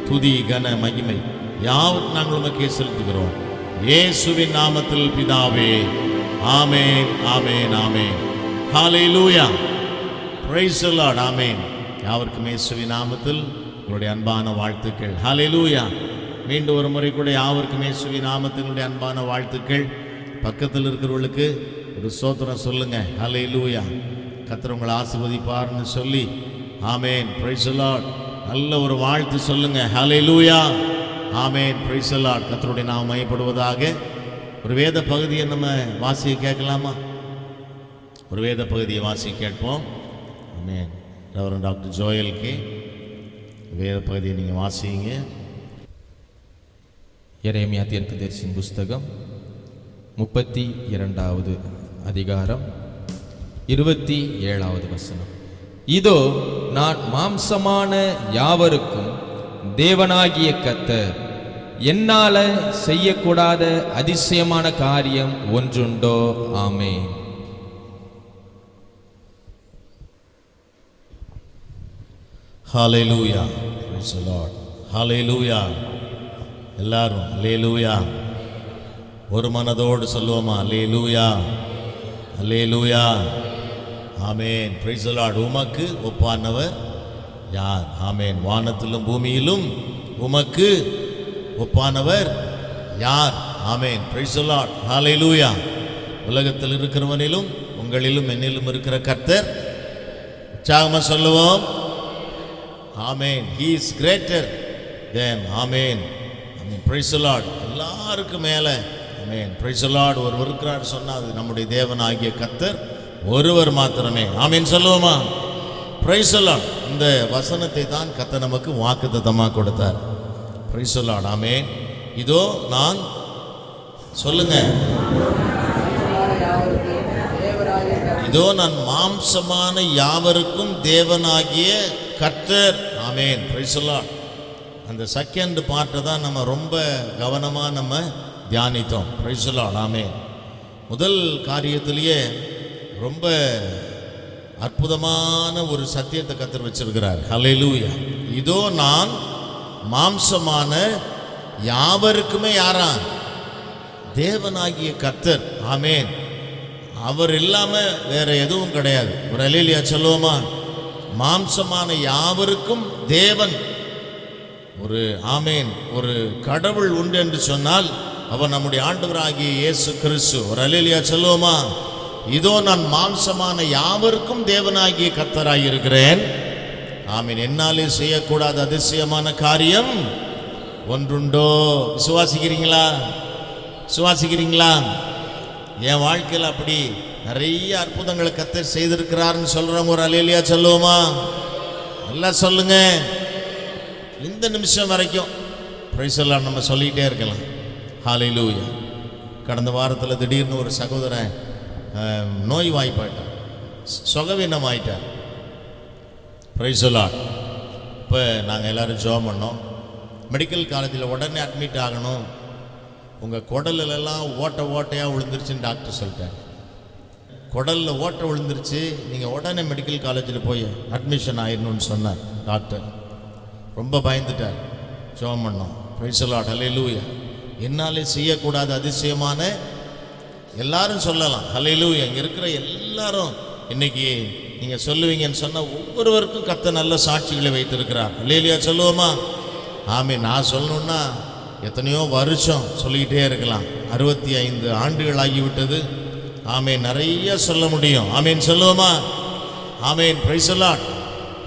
துதி கன மகிமை யாவும் நாங்கள் உமக்கே செலுத்துகிறோம் இயேசுவின் நாமத்தில் பிதாவே ஆமென் ஆமென் ஆமென் ஹalleluya praise the lord ஆமென் யாவருக்கும் இயேசுவின் நாமத்தில் உங்களுடைய அன்பான வாழ்த்துக்கள் ஹalleluya மீண்டும் ஒரு முறை கூட யாவருக்கும் இயேசுவின் நாமத்தினுடைய அன்பான வாழ்த்துக்கள் பக்கத்தில் இருக்கிறவர்களுக்கு ஒரு ஸ்தோத்திரம் சொல்லுங்க ஹalleluya கர்த்தர் உங்களை ஆசீர்வதிப்பார்னு சொல்லி ஆமென் praise the lord நல்ல ஒரு வாழ்த்து சொல்லுங்க ஹalleluya ஆமென் praise the lord கர்த்தருடைய நாமம் மகிமைப்படுவதாக ஒரு வேத பகுதியை நம்ம வாசிக்க கேட்கலாமா ஒரு வேத பகுதியை வாசிக்க கேட்போம் ஆமென் ரெவரண்ட் டாக்டர் ஜோயலுக்கு வேத பகுதியை நீங்கள் வாசிங்க எரேமியா தீர்க்கதரிசியின் புஸ்தகம் 32வது அதிகாரம் 27வது வசனம். இதோ நான் மாம்சமான யாவருக்கும் தேவனாகிய கர்த்தர், என்னால செய்யக்கூடாத அதிசயமான காரியம் ஒன்றுண்டோ? ஆமென். ஹalleluya praise the lord hallelujah எல்லாரும் அல்லேலூயா ஒரு மனதோடு சொல்லுவோமா அல்லேலூயா அல்லேலூயா ஆமென் praise the lord உமக்கு ஒப்பானவர் யார்? ஆமென். வானத்திலும் பூமியிலும் உமக்கு ஒப்பானவர் யார்? ஆமென் praise the lord hallelujah உலகத்தில் இருக்கிறவனிலும் உங்களிலும் என்னிலும் இருக்கிற கர்த்தர் உற்சாகமா சொல்லுவோம் ஆமென். he is greater than amen. praise the lord எல்லாருக்கும் மேலே ஆமென். Praise the Lord. ஒருவர் இருக்கிறார் சொன்னா அது நம்முடைய தேவனாகிய கர்த்தர் ஒருவர் மாத்திரமே. ஆமென் சொல்லுவோமா? Praise the Lord. இந்த வசனத்தை தான் கர்த்தர் நமக்கு வாக்குத்தத்தமாக கொடுத்தார். Praise the Lord. ஆமென். இதோ நான் சொல்லுங்க, இதோ நான் மாம்சமான யாவருக்கும் தேவனாகிய கர்த்தர். ஆமென். Praise the Lord. அந்த செகண்ட் பார்ட்டை தான் நம்ம ரொம்ப கவனமாக நம்ம தியானித்தோம். Price the Lord. ஆமென். முதல் காரியத்திலேயே ரொம்ப அற்புதமான ஒரு சத்தியத்தை கர்த்தர் வச்சிருக்கிறார். ஹல்லேலூயா. இதோ நான் மாம்சமான யாவருக்குமே யாரா? தேவனாகிய கர்த்தர். ஆமென். அவர் இல்லாம வேற எதுவும் கிடையாது. ஒரு அல்லேலூயா சொல்லுவோமா? மாம்சமான யாவருக்கும் தேவன் ஒரு ஆமென் ஒரு கடவுள் உண்டு என்று சொன்னால் அவர் நம்முடைய ஆண்டவராகிய இயேசு கிறிஸ்து. ஒரு அல்லேலூயா சொல்லுவோமா? இதோ நான் மாம்சமான யாவருக்கும் தேவனாகிய கர்த்தராய் இருக்கிறேன். ஆமென். என்னாலே செய்யக்கூடாத அதிசயமான காரியம் ஒன்றுண்டோ? விசுவாசிக்கிறீங்களா? விசுவாசிக்கிறீங்களா? என் வாழ்க்கையில் அப்படி நிறைய அற்புதங்களை கர்த்தர் செய்திருக்கிறார்னு சொல்றவங்க ஒரு அல்லேலூயா சொல்லுவோமா? எல்லாம் சொல்லுங்க. இந்த நிமிஷம் வரைக்கும் பிரைஸ் தி லார்ட் நம்ம சொல்லிக்கிட்டே இருக்கலாம். ஹல்லேலூயா. கடந்த வாரத்தில் திடீர்னு ஒரு சகோதரன் நோய் வாய்ப்பாயிட்டார், சுகவீனம் ஆயிட்டார். Price the Lord. இப்போ நாங்கள் எல்லோரும் ஜெபம் பண்ணோம். மெடிக்கல் காலேஜில் உடனே அட்மிட் ஆகணும், உங்கள் குடலெல்லாம் ஓட்டையாக விழுந்துருச்சுன்னு டாக்டர் சொல்லிட்டார். குடலில் ஓட்டை விழுந்துருச்சு, நீங்கள் உடனே மெடிக்கல் காலேஜில் போய் அட்மிஷன் ஆயிடணும்னு சொன்னார் டாக்டர். ரொம்ப பயந்துட்டார். ஜெபம் பண்ணோம். Praise the Lord. ஹல்லேலூயா. என்னாலே செய்யக்கூடாத அதிசயமான எல்லாரும் சொல்லலாம். ஹல்லேலூயா. இங்கே இருக்கிற எல்லாரும் இன்னைக்கு நீங்கள் சொல்லுவீங்கன்னு சொன்னால் ஒவ்வொருவருக்கும் கர்த்தர் நல்ல சாட்சிகளை வைத்திருக்கிறார். ஹல்லேலூயா சொல்லுவோமா? ஆமென். நான் சொல்லணுன்னா எத்தனையோ வருஷம் சொல்லிக்கிட்டே இருக்கலாம். 65 ஆண்டுகள் ஆகிவிட்டது. ஆமென். நிறைய சொல்ல முடியும். ஆமென் சொல்லுவோமா? ஆமென். Praise the Lord.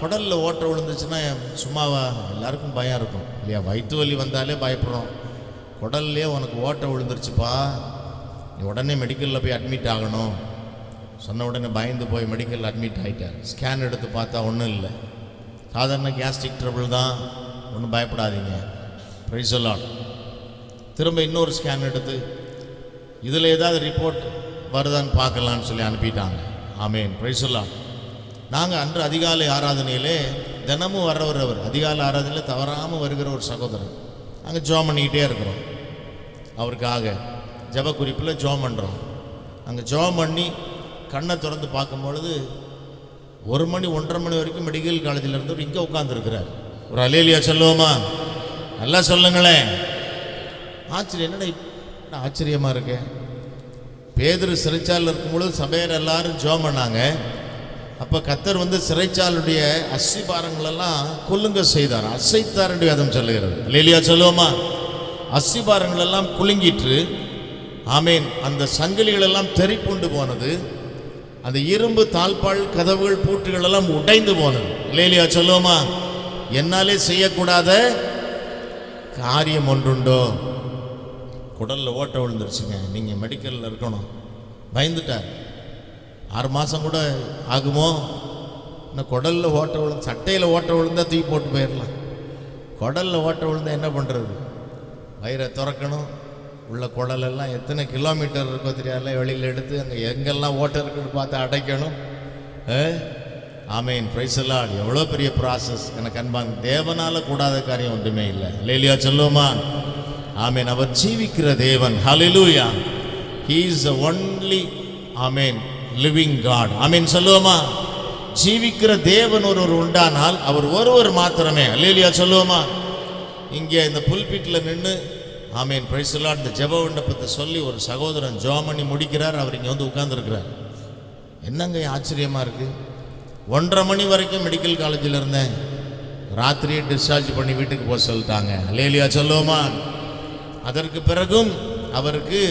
குடலில் ஓட்டை விழுந்துச்சுன்னா சும்மாவா? எல்லாருக்கும் பயம் இருக்கும் இல்லையா? வயிற்று வலி வந்தாலே பயப்படுறோம். குடல்லே உனக்கு ஓட்டை விழுந்துருச்சுப்பா, நீ உடனே மெடிக்கலில் போய் அட்மிட் ஆகணும் சொன்ன உடனே பயந்து போய் மெடிக்கலில் அட்மிட் ஆகிட்டார். ஸ்கேன் எடுத்து பார்த்தா ஒன்றும் இல்லை, சாதாரண கேஸ்ட்ரிக் ட்ரபிள் தான், ஒன்றும் பயப்படாதீங்க. Price the Lord. திரும்ப இன்னொரு ஸ்கேன் எடுத்து இதில் ஏதாவது ரிப்போர்ட் வருதான்னு பார்க்கலான்னு சொல்லி அனுப்பிட்டாங்க. ஆமென். Praise the Lord. நாங்கள் அன்று அதிகாலை ஆராதனையிலே தினமும் வர்றவர், அவர் அதிகாலை ஆராதனையில் தவறாமல் வருகிற ஒரு சகோதரர். அங்கே ஜெபம் பண்ணிக்கிட்டே இருக்கிறோம். அவருக்காக ஜெப குறிப்பில் ஜெபம் பண்ணுறோம். அங்கே ஜெபம் பண்ணி கண்ணை திறந்து பார்க்கும்பொழுது 1 மணி 1:30 மணி வரைக்கும் மெடிக்கல் காலேஜில் இருந்தவர் இங்கே உட்காந்துருக்கிறார். ஒரு அல்லேலூயா சொல்லுவோமா? நல்லா சொல்லுங்களேன். ஆச்சரியம். என்னடா ஆச்சரியமாக இருக்கு. பேதுரு சிறைச்சாலையில் இருக்கும்பொழுது சபையர் எல்லாரும் ஜெபம் பண்ணாங்க. அப்போ கர்த்தர் வந்து சிறைச்சாலுடைய அஸ்திபாரங்களெல்லாம் குலுங்க செய்தார், அசைத்தார் என்று வேதம் சொல்லுகிறது. அல்லேலூயா சொல்லுவோமா? அஸ்திபாரங்களெல்லாம் குலுங்கிற்று. ஆமேன். அந்த சங்கிலிகள் எல்லாம் தெறிப்புண்டு போனது. அந்த இரும்பு தாழ்பால் கதவுகள் பூட்டுகள் எல்லாம் உடைந்து போனது. அல்லேலூயா சொல்லுவோமா? என்னாலே செய்யக்கூடாத காரியம் ஒன்றுண்டோ? குடலில் ஓட்டை விழுந்துருச்சுங்க, நீங்கள் மெடிக்கலில் இருக்கணும். பயந்துட்டார். 6 மாதம் கூட ஆகுமோ? இன்னும் குடலில் ஓட்டை விழுந்து, சட்டையில் ஓட்டை விழுந்தால் தூக்கி போட்டு போயிடலாம். குடலில் ஓட்டை விழுந்தால் என்ன பண்ணுறது? வயிறை திறக்கணும். உள்ள குடலெல்லாம் எத்தனை கிலோமீட்டர் இருக்கோ தெரியாதுல, வெளியில் எடுத்து அங்கே எங்கெல்லாம் ஓட்டை இருக்குன்னு பார்த்து அடைக்கணும். ஆமேன். Praise the Lord. எவ்வளோ பெரிய ப்ராசஸ். எனக்கு அன்பாங்க, தேவனால் கூடாத காரியம் ஒன்றுமே இல்லை. அல்லேலூயா சொல்லுவோமா? ஆமேன். அவர் ஜீவிக்கிற தேவன். Hallelujah. He is the only amen living God. Amen சொல்லுவோமா? ஜீவிக்கிற தேவன் ஒருவர் உண்டானால் அவர் ஒருவர் மாத்திரமே. அல்லேலூயா சொல்லுவோமா? இங்கே இந்த புல்பிட்டில் நின்று ஆமேன் பிரைஸ் தி லார்ட் இந்த ஜெப விண்ணப்பத்தை சொல்லி ஒரு சகோதரன் ஜெபம் பண்ணி முடிக்கிறார். அவர் இங்கே வந்து உட்கார்ந்துருக்கிறார். என்னங்க ஆச்சரியமாக இருக்குது. 1:30 மணி வரைக்கும் மெடிக்கல் காலேஜில் இருந்தேன், ராத்திரியே டிஸ்சார்ஜ் பண்ணி வீட்டுக்கு போக சொல்லிட்டாங்க. அல்லேலூயா சொல்லுவோமா? அதற்கு பிறகும் அவருக்கு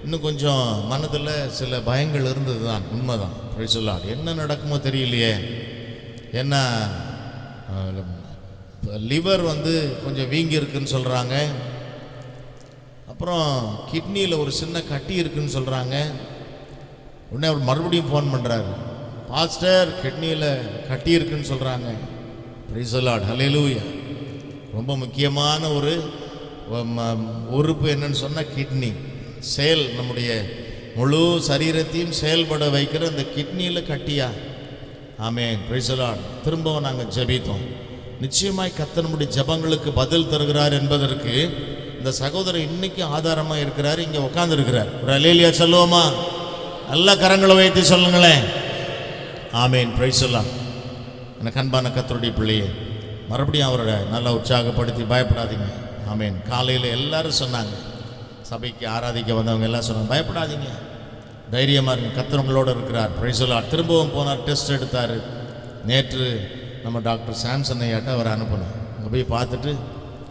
இன்னும் கொஞ்சம் மனதில் சில பயங்கள் இருந்தது தான், உண்மைதான். Price the Lord. என்ன நடக்குமோ தெரியலையே. என்ன லிவர் வந்து கொஞ்சம் வீங்கி இருக்குன்னு சொல்கிறாங்க. அப்புறம் கிட்னியில் ஒரு சின்ன கட்டி இருக்குன்னு சொல்கிறாங்க. உடனே அவர் மறுபடியும் ஃபோன் பண்ணுறாரு, பாஸ்டர் கிட்னியில் கட்டி இருக்குன்னு சொல்கிறாங்க. பிரைஸ் தி லார்ட், ஹல்லேலூயா. ரொம்ப முக்கியமான ஒரு உறுப்பு என்னன்னு சொன்னால் கிட்னி. நம்முடைய முழு சரீரத்தையும் செயல்பட வைக்கிற அந்த கிட்னியில் கட்டியா. ஆமென், பிரைஸ் தி லார்ட். திரும்பவும் நாங்கள் ஜெபித்தோம். நிச்சயமாய் கர்த்தர் நம்முடைய ஜெபங்களுக்கு பதில் தருகிறார் என்பதற்கு இந்த சகோதரர் இன்னைக்கு ஆதாரமாக இருக்கிறார். இங்கே உட்கார்ந்துருக்கிறார். ஒரு அல்லேலூயா சொல்லுவோமா? நல்ல கரங்களை வைத்து சொல்லுங்களேன். ஆமென், பிரைஸ் தி லார்ட். எனக்கு அன்பான கர்த்தருடைய பிள்ளையே, மறுபடியும் அவரோட நல்லா உற்சாகப்படுத்தி பயப்படாதீங்க. ஆமென். காலையில் எல்லாரும் சொன்னாங்க, சபைக்கு ஆராதிக்க வந்தவங்க எல்லாம் சொன்னாங்க, பயப்படாதீங்க, தைரியமாக இருங்க, கர்த்தர் உங்களோட இருக்கிறார். Price the Lord. திரும்பவும் போனார், டெஸ்ட் எடுத்தார். நேற்று நம்ம டாக்டர் சாம்சன் ஐயாட்ட அவர் அனுப்பினோம். அங்கே போய் பார்த்துட்டு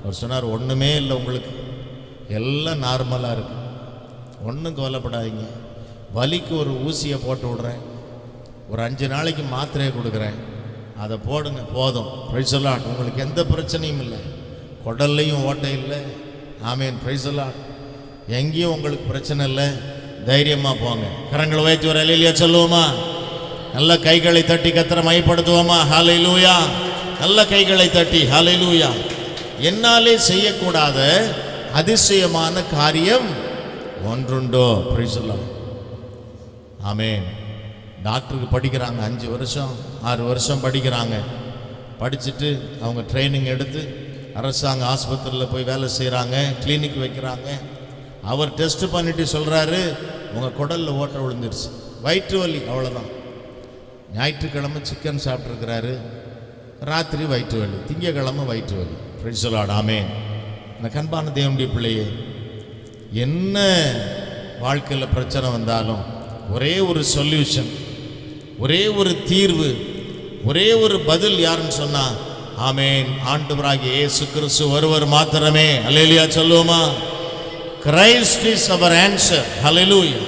அவர் சொன்னார், ஒன்றுமே இல்லை, உங்களுக்கு எல்லாம் நார்மலாக இருக்குது, ஒன்றும் கவலைப்படாதீங்க, வலிக்கு ஒரு ஊசியை போட்டு விட்றேன், ஒரு 5 நாளைக்கு மாத்திரையை கொடுக்குறேன், அதை போடுங்க, போதும். Price the Lord. உங்களுக்கு எந்த பிரச்சனையும் இல்லை, குடல்லையும் ஓட்டை இல்லை. ஆமென், பிரைஸ் தி லார்ட். எங்கேயும் உங்களுக்கு பிரச்சனை இல்லை, தைரியமாக போங்க. கரங்களை வைத்து ஒரு அல்லேலூயா சொல்லுவோமா? நல்ல கைகளை தட்டி கர்த்தரை மையப்படுத்துவோமா? ஹல்லேலூயா. நல்ல கைகளை தட்டி ஹல்லேலூயா. என்னாலே செய்யக்கூடாத அதிசயமான காரியம் ஒன்றுண்டோ? Price the Lord. ஆமென். டாக்டருக்கு படிக்கிறாங்க, 5 வருஷம் 6 வருஷம் படிக்கிறாங்க. படிச்சுட்டு அவங்க ட்ரைனிங் எடுத்து அரசாங்க ஆஸ்பத்திரியில் போய் வேலை செய்கிறாங்க, கிளினிக் வைக்கிறாங்க. அவர் டெஸ்ட் பண்ணிட்டு சொல்கிறாரு, உங்கள் குடலில் ஓட்டை விழுந்துருச்சு, வயிற்று வலி, அவ்வளோதான். ஞாயிற்றுக்கிழமை சிக்கன் சாப்பிட்ருக்கிறாரு, ராத்திரி வயிற்று வலி, திங்கக்கிழமை வயிற்று வலி. Praise the Lord. ஆமென். எனக்கு அன்பான தேவனுடைய பிள்ளையே, என்ன வாழ்க்கையில் பிரச்சனை வந்தாலும் ஒரே ஒரு சொல்யூஷன், ஒரே ஒரு தீர்வு, ஒரே ஒரு பதில் யாருன்னு சொன்னா, ஆமென், ஆண்டவராகிய இயேசு கிறிஸ்து ஒருவர் மாத்திரமே. அல்லேலூயா சொல்லுவோமா? Christ is our answer. Hallelujah.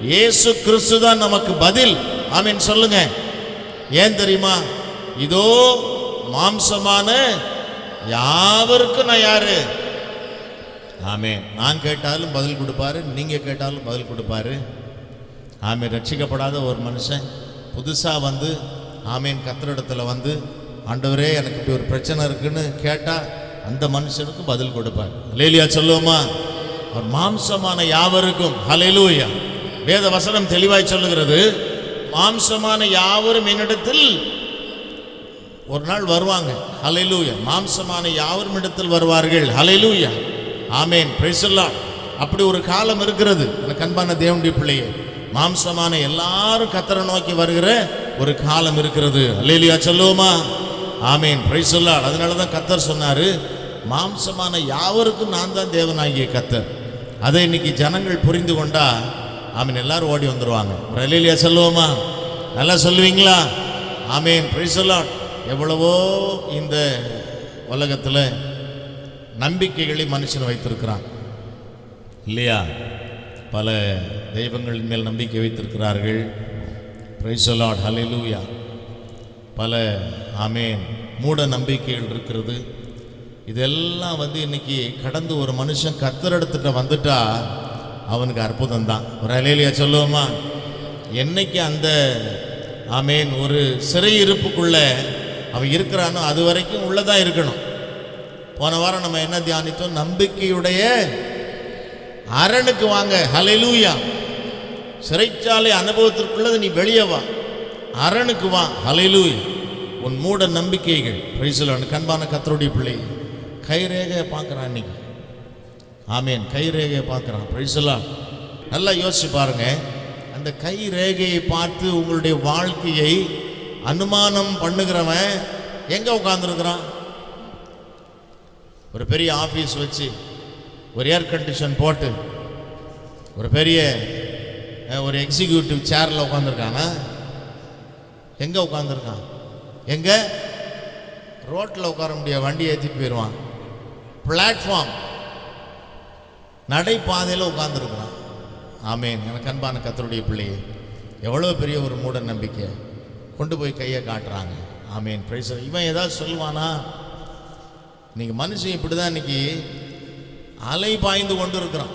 இயேசு கிறிஸ்து தான் நமக்கு பதில். ஆமென் சொல்லுங்க. ஏன் தெரியுமா? இதோ மாம்சமான யாவருக்கும் நான் யாரு? ஆமென். நான் கேட்டாலும் பதில் கொடுப்பாரு, நீங்க கேட்டாலும் பதில் கொடுப்பாரு. ஆமென். ரட்சிக்கப்படாத ஒரு மனுஷன் புதுசாக வந்து ஆமென் கர்த்தரிடத்தில் வந்து, ஆண்டவரே எனக்கு இப்படி ஒரு பிரச்சனை இருக்குன்னு கேட்டால் அந்த மனுஷனுக்கு பதில் கொடுப்பார். அல்லேலூயா சொல்லுவோமா? அவர் மாம்சமான யாவருக்கும். ஹல்லேலூயா. வேத வசனம் தெளிவாய் சொல்லுகிறது, மாம்சமான யாவரும் என்னிடத்தில் ஒரு நாள் வருவாங்க. ஹல்லேலூயா. மாம்சமான யாவரும் இடத்தில் வருவார்கள். ஹல்லேலூயா. ஆமென், பிரைஸ் தி லார்ட். அப்படி ஒரு காலம் இருக்கிறது. எனக்கு அன்பான தேவனுடைய பிள்ளையே, மாம்சமான எல்லாரும் கர்த்தரை நோக்கி வருகிற ஒரு காலம் இருக்கிறது. அல்லேலூயா சொல்லுவோமா? Amen, praise the Lord. அதனால தான் கர்த்தர் சொன்னாரு, மாம்சமான யாவருக்கும் நான் தான் தேவனாகிய கர்த்தர். அதை இன்னைக்கு ஜனங்கள் புரிந்து கொண்டா ஆமென், எல்லாரும் ஓடி வந்துடுவாங்க. ஒரு அல்லேலூயா சொல்லுவோமா? நல்லா சொல்லுவீங்களா? ஆமென், பிரைஸ் தி லார்ட். எவ்வளவோ இந்த உலகத்தில் நம்பிக்கைகளை மனுஷன் வைத்திருக்கிறான் இல்லையா? பல தெய்வங்களின் மேல் நம்பிக்கை வைத்திருக்கிறார்கள். பிரைஸ் தி லார்ட், ஹல்லேலூயா. பல ஆமென் மூட நம்பிக்கைகள் இருக்கிறது. இதெல்லாம் வந்து இன்னைக்கு கடந்து ஒரு மனுஷன் கர்த்தரிடத்திட்ட வந்துட்டா அவனுக்கு அற்புதம் தான். ஒரு அல்லேலூயா சொல்லுவோமா? என்னைக்கு அந்த ஆமென் ஒரு சிறையிருப்புக்குள்ள அவன் இருக்கிறானோ அது வரைக்கும் உள்ளதான் இருக்கணும். போன வாரம் நம்ம என்ன தியானித்தோம்? நம்பிக்கையுடைய அரணுக்கு வாங்க. ஹல்லேலூயா. சிறைச்சாலை அனுபவத்திற்குள்ளது நீ வெளியே வா, அரணுக்கு வா. ஹல்லேலூயா. உன் மூட நம்பிக்கைகள். Price the Lord. கண்பான கர்த்தருடைய பிள்ளை, கைரேகையை பார்க்குறான் இன்னைக்கு. ஆமென், கைரேகையை பார்க்குறான். Price the Lord. நல்லா யோசிச்சு பாருங்க. அந்த கை ரேகையை பார்த்து உங்களுடைய வாழ்க்கையை அனுமானம் பண்ணுகிறவன் எங்க உட்கார்ந்துருக்கிறான்? ஒரு பெரிய ஆஃபீஸ் வச்சு ஒரு ஏர் கண்டிஷன் போட்டு ஒரு பெரிய ஒரு எக்ஸிக்யூட்டிவ் சேரில் உட்காந்துருக்கானா? எங்கே உட்காந்துருக்கான்? எங்கே? ரோட்டில் உட்கார முடியாது, வண்டி ஏற்றிட்டு போயிடுவான். பிளாட்ஃபார்ம் நடைபாதையில் உட்காந்துருக்கிறான். ஆமென். எனக்கு அன்பான கர்த்தருடைய பிள்ளையே, எவ்வளோ பெரிய ஒரு மூட நம்பிக்கை கொண்டு போய் கையை காட்டுறாங்க. ஆமென், பிரைஸ். இவன் ஏதாவது சொல்லுவானா? இன்னைக்கு மனுஷன் இப்படி தான் இன்னைக்கு அலை பாய்ந்து கொண்டு இருக்கிறான்.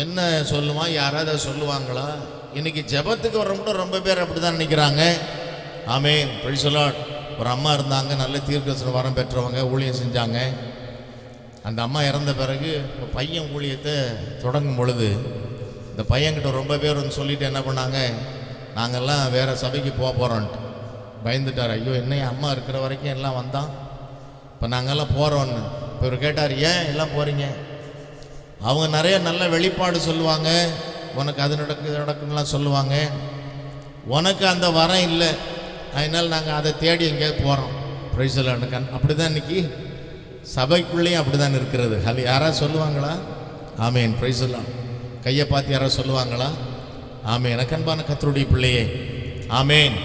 என்ன சொல்லுவான், யாராவது சொல்லுவாங்களா? இன்னைக்கு ஜெபத்துக்கு வரவங்க ரொம்ப பேர் அப்படி தான் நினைக்கிறாங்க. ஆமென், பிரைஸ் தி லார்ட். ஒரு அம்மா இருந்தாங்க, நல்ல தீர்க்கதரிசன வரம் பெற்றவங்க, ஊழியம் செஞ்சாங்க. அந்த அம்மா இறந்த பிறகு பையன் ஊழியத்தை தொடங்கும் பொழுது இந்த பையன்கிட்ட ரொம்ப பேர் வந்து சொல்லிட்டு என்ன பண்ணாங்க, நாங்கள்லாம் வேறு சபைக்கு போகிறோன்ட்டு பயந்துட்டார். ஐயோ, என்ன அம்மா இருக்கிற வரைக்கும் எல்லாம் வந்தான், இப்போ நாங்கள்லாம் போகிறோன்னு. இப்போ இவர் கேட்டார், ஏன் எல்லாம் போகிறீங்க? அவங்க நிறைய நல்ல வெளிப்பாடு சொல்லுவாங்க, உனக்கு அது நடக்கு இது நடக்குன்னுலாம் சொல்லுவாங்க. உனக்கு அந்த வரம் இல்லை, அதனால் நாங்கள் அதை தேடி எங்கேயாவது போகிறோம். Praise the Lord. அப்படி தான் இன்றைக்கி சபைக்குள்ளேயும் அப்படி தான் இருக்கிறது. அது யாராவது சொல்லுவாங்களா? ஆமென், பிரைஸ் தி லார்ட். கையை பார்த்து யாராவது சொல்லுவாங்களா? ஆமென். எனக்கு அன்பான கர்த்தருடைய பிள்ளையே, ஆமென்.